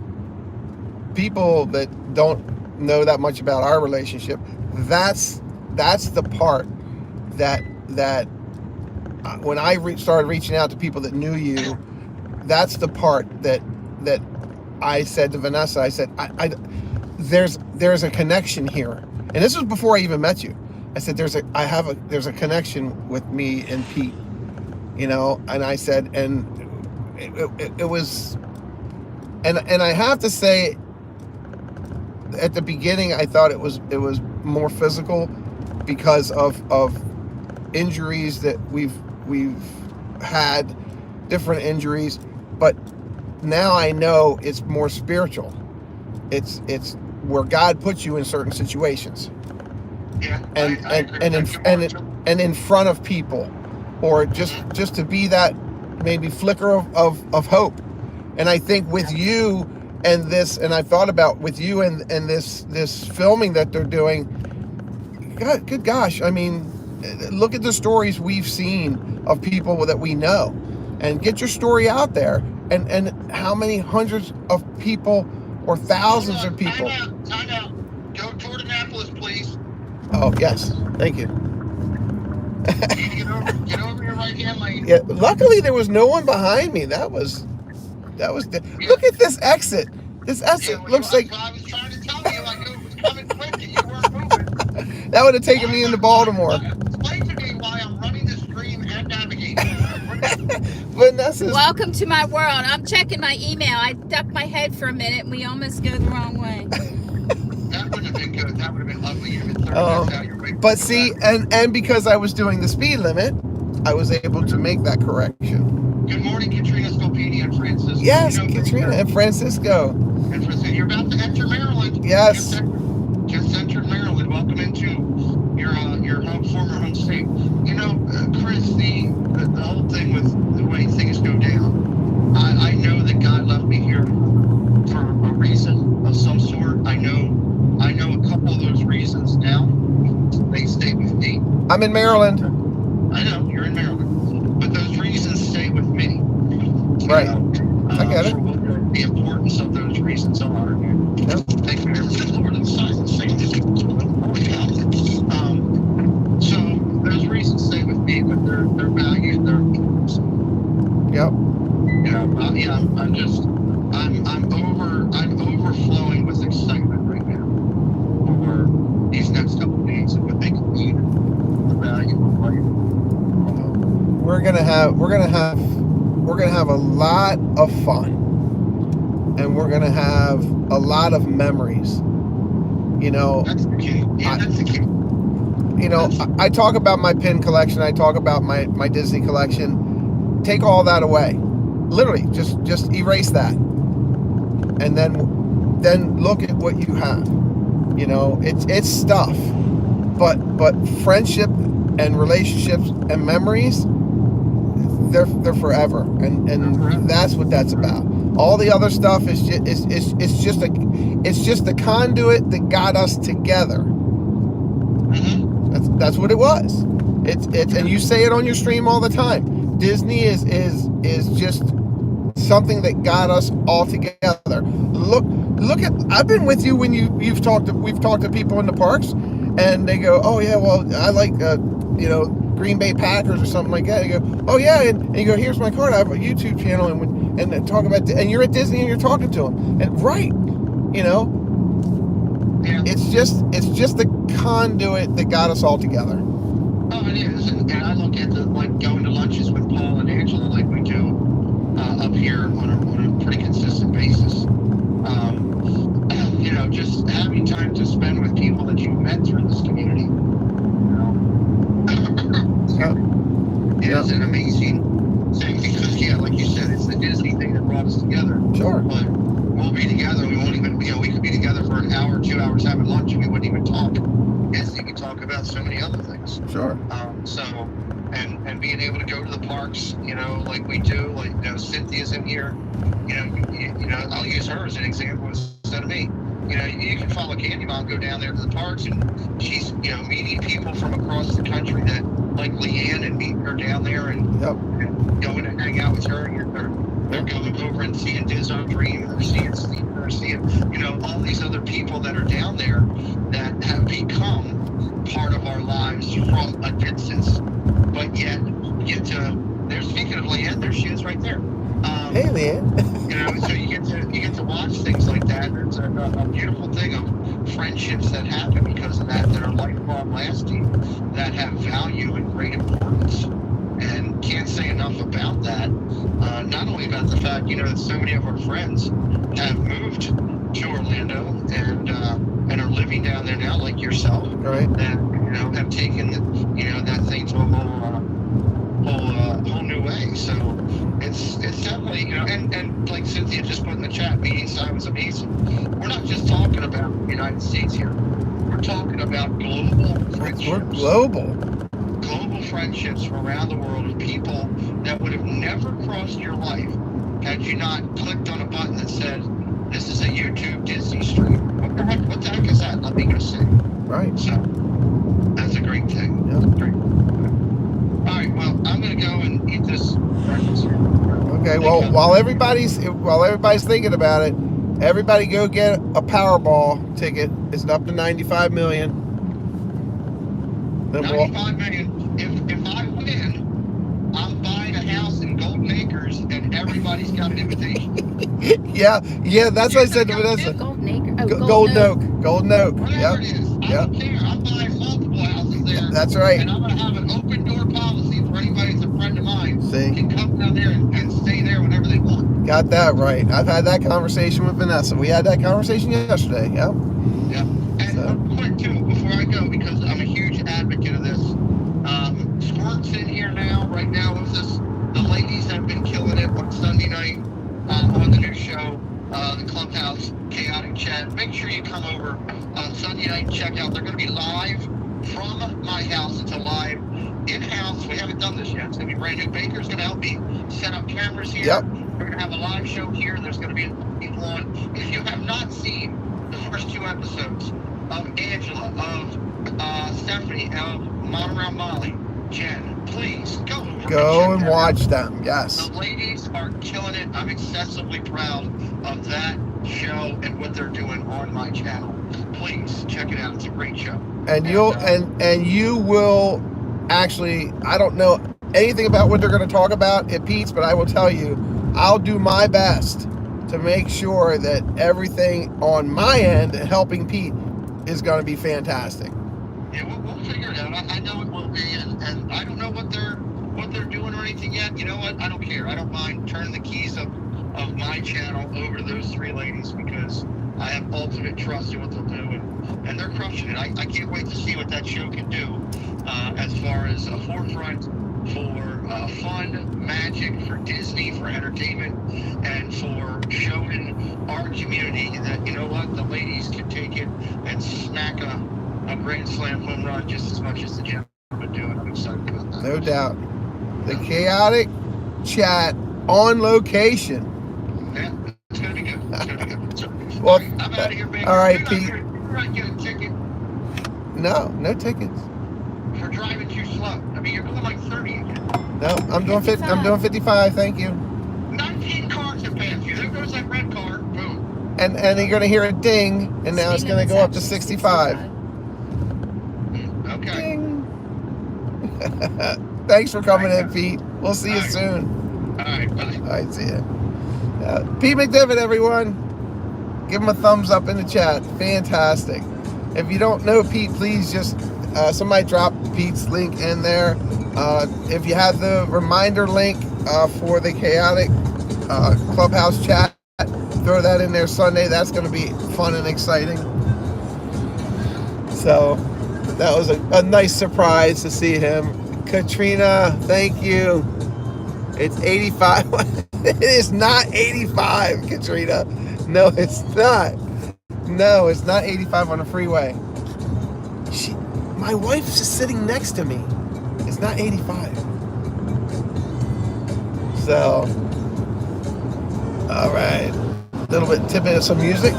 people that don't know that much about our relationship. That's the part that when I started reaching out to people that knew you, that's the part that I said to Vanessa. I said, there's a connection here, and this was before I even met you. I said there's a connection with me and Pete, you know. And I said, and it was, and I have to say, at the beginning I thought it was more physical because of injuries that we've had, different injuries, but now I know it's more spiritual. It's where God puts you in certain situations. Yeah, and in front of people, or just to be that maybe flicker of hope. And I think with you and this, and I thought about with you and this filming that they're doing, God, good gosh, I mean, look at the stories we've seen of people that we know, and get your story out there, and how many hundreds of people or thousands of people. Time out. Go toward Annapolis, please. Oh, yes. Thank you. Get over your right hand lane. Yeah, luckily there was no one behind me. That was Look at this exit. This exit looks like I was trying to tell you, like, it was coming quick and you weren't moving. that would have taken me into Baltimore. Explain to me why I'm running the stream and navigating. Vanessa's. Welcome to my world. I'm checking my email. I ducked my head for a minute and we almost go the wrong way. That would have been good. That would have been ugly. You've been 30 minutes out. You're waiting But for see, that. and because I was doing the speed limit, I was able to make that correction. Good morning, Katrina Scopini and Francisco. Yes, Katrina and Francisco. And Francisco, you're about to enter Maryland. Yes. Just entered Maryland. Welcome into your former home state. Chris, the whole thing with the way things go down. I know that God left me here for a reason of some sort. I know a couple of those reasons now. They stay with me. I'm in Maryland. I know you're in Maryland, but those reasons stay with me. Right. I get it. For what the importance of those reasons are. And Yep. thank you, the Lord and silence. So those reasons stay with me, but they're valued. They're Yep. I'm overflowing with excitement right now for these next couple of days and what they can mean, the value of life. We're gonna have a lot of fun, and we're gonna have a lot of memories. That's the key. Yeah, that's the key. I talk about my pin collection. I talk about my Disney collection. Take all that away. Literally, just erase that, and then look at what you have. It's stuff, but friendship and relationships and memories, they're forever, and that's what that's about. All the other stuff is just the conduit that got us together. Mm-hmm. That's what it was. It's and you say it on your stream all the time. Disney is just something that got us all together. Look at, I've been with you when we've talked to people in the parks, and they go, oh yeah, well I like Green Bay Packers or something like that. You go, oh yeah, and you go, here's my card. I have a YouTube channel, and talk about, and you're at Disney and you're talking to them, and right, Yeah. it's just the conduit that got us all together. Oh, it is, and I look at going to lunches with Paul and Angela like we do up here on a pretty consistent basis. Just having time to spend with people that you've met through this community. It is an amazing thing because, like you said, it's the Disney thing that brought us together. Sure. But we'll be together. We won't even, we could be together for an hour, 2 hours having lunch, and we wouldn't even talk. Disney could talk about so many other things. Sure. And being able to go to the parks, like we do, Cynthia's in here, I'll use her as an example instead of me. You can follow Candy Mom, go down there to the parks, and she's, meeting people from across the country that, like Leanne, and meeting her down there and, Yep. and going to hang out with her. They're going over and seeing Diz on Dream, or seeing Steve, or seeing, all these other people that are down there that have become part of our lives from a distance, but yet get to. Speaking of Leanne, there she is right there. Hey, Leanne. So you get to watch things like that. There's a beautiful thing of friendships that happen because of that are lifelong lasting, that have value and great importance. And can't say enough about that. Not only about the fact, that so many of our friends have moved to Orlando and are living down there now, like yourself. Right. That have taken that thing to a whole new way. So it's definitely and like Cynthia just put in the chat, meeting style was amazing. We're not just talking about the United States here. We're talking about global friendships. We're global Friendships from around the world of people that would have never crossed your life had you not clicked on a button that said, "This is a YouTube Disney stream." What the heck is that? Let me go see. Right. So that's a great thing. Yeah. Great. All right. Well, I'm gonna go and eat this breakfast here. Okay. Well, while everybody's thinking about it, everybody go get a Powerball ticket. It's up to 95 million. Then 95 million. If I win, I'm buying a house in Golden Acres, and everybody's got an invitation. yeah, that's what I said to Vanessa. Golden Acre. Oh, Golden Oak. Golden Oak. Whatever Yep. it is, I don't care. I'm buying multiple houses there. That's right. And I'm going to have an open door policy for anybody that's a friend of mine. See? Can come down there and stay there whenever they want. Got that right. I've had that conversation with Vanessa. We had that conversation yesterday. Yeah. Yeah. And real quick too, before I go, because I'm a huge advocate of this. Squirt's in here now, right now with us. The ladies have been killing Clubhouse Chaotic Chat. Make sure you come over on Sunday night and check out. They're going to be live from my house. It's a live in-house. We haven't done this yet. It's going to be brand new. Baker's going to help me set up cameras here. Yep. We're going to have a live show here. There's going to be people on. If you have not seen the first 2 episodes of Angela, of Stephanie, of Mom Around Molly, Jen, please go over Go and check watch them out. them. Yes. The ladies are killing it. I'm excessively proud of that show and what they're doing on my channel. Please check it out. It's a great show. And you will actually, I don't know anything about what they're going to talk about at Pete's, but I will tell you, I'll do my best to make sure that everything on my end helping Pete is going to be fantastic. Yeah, we'll figure it out. I know it will be, and I don't know what they're doing or anything yet. You know what? I don't care. I don't mind turning the keys of my channel over to those 3 ladies because I have ultimate trust in what they'll do, and they're crushing it. I can't wait to see what that show can do as far as a forefront for fun, magic, for Disney, for entertainment, and for showing our community that, you know what, the ladies can take it and smack a grand slam home run just as much as the gentlemen do, and I'm excited about that. No doubt. The Chaotic Chat on location. Yeah, it's going to be good. It's going to be good. So, Well, I'm out of here, Baker. all right, You're Pete. You're not getting a ticket No tickets. for driving too slow. I mean, you're going like 30 again. No, I'm doing 50. I'm doing 55. Thank you. 19 cars have passed you. There goes that red car. Boom. And you're going to hear a ding, and now it's Speed going to limit's go up to actually 65. Okay. Ding. Thanks for coming in, Pete. We'll see you All right. soon. All right, bye. All right, see ya. Pete McDivitt, everyone. Give him a thumbs up in the chat. Fantastic. If you don't know Pete, please just somebody drop Pete's link in there. If you have the reminder link for the Chaotic Clubhouse chat, throw that in there Sunday. That's going to be fun and exciting. So that was a nice surprise to see him. Katrina, thank you. It's 85. It is not 85, Katrina. No, it's not. No, it's not 85 on the freeway. My wife's just sitting next to me. It's not 85. So, all right. A little bit tidbit of some music.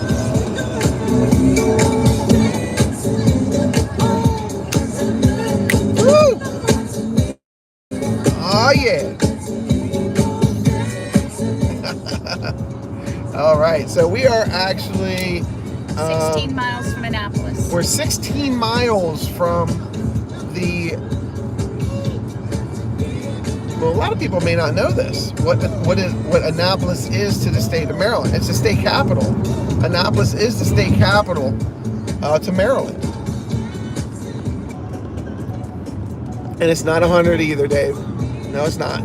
Woo! Oh yeah. All right, so we are actually 16 miles from Annapolis. we're 16 miles from the. Well, a lot of people may not know this. What Annapolis is to the state of Maryland? It's the state capital. Annapolis is the state capital to Maryland, and it's not 100 either, Dave. No, it's not.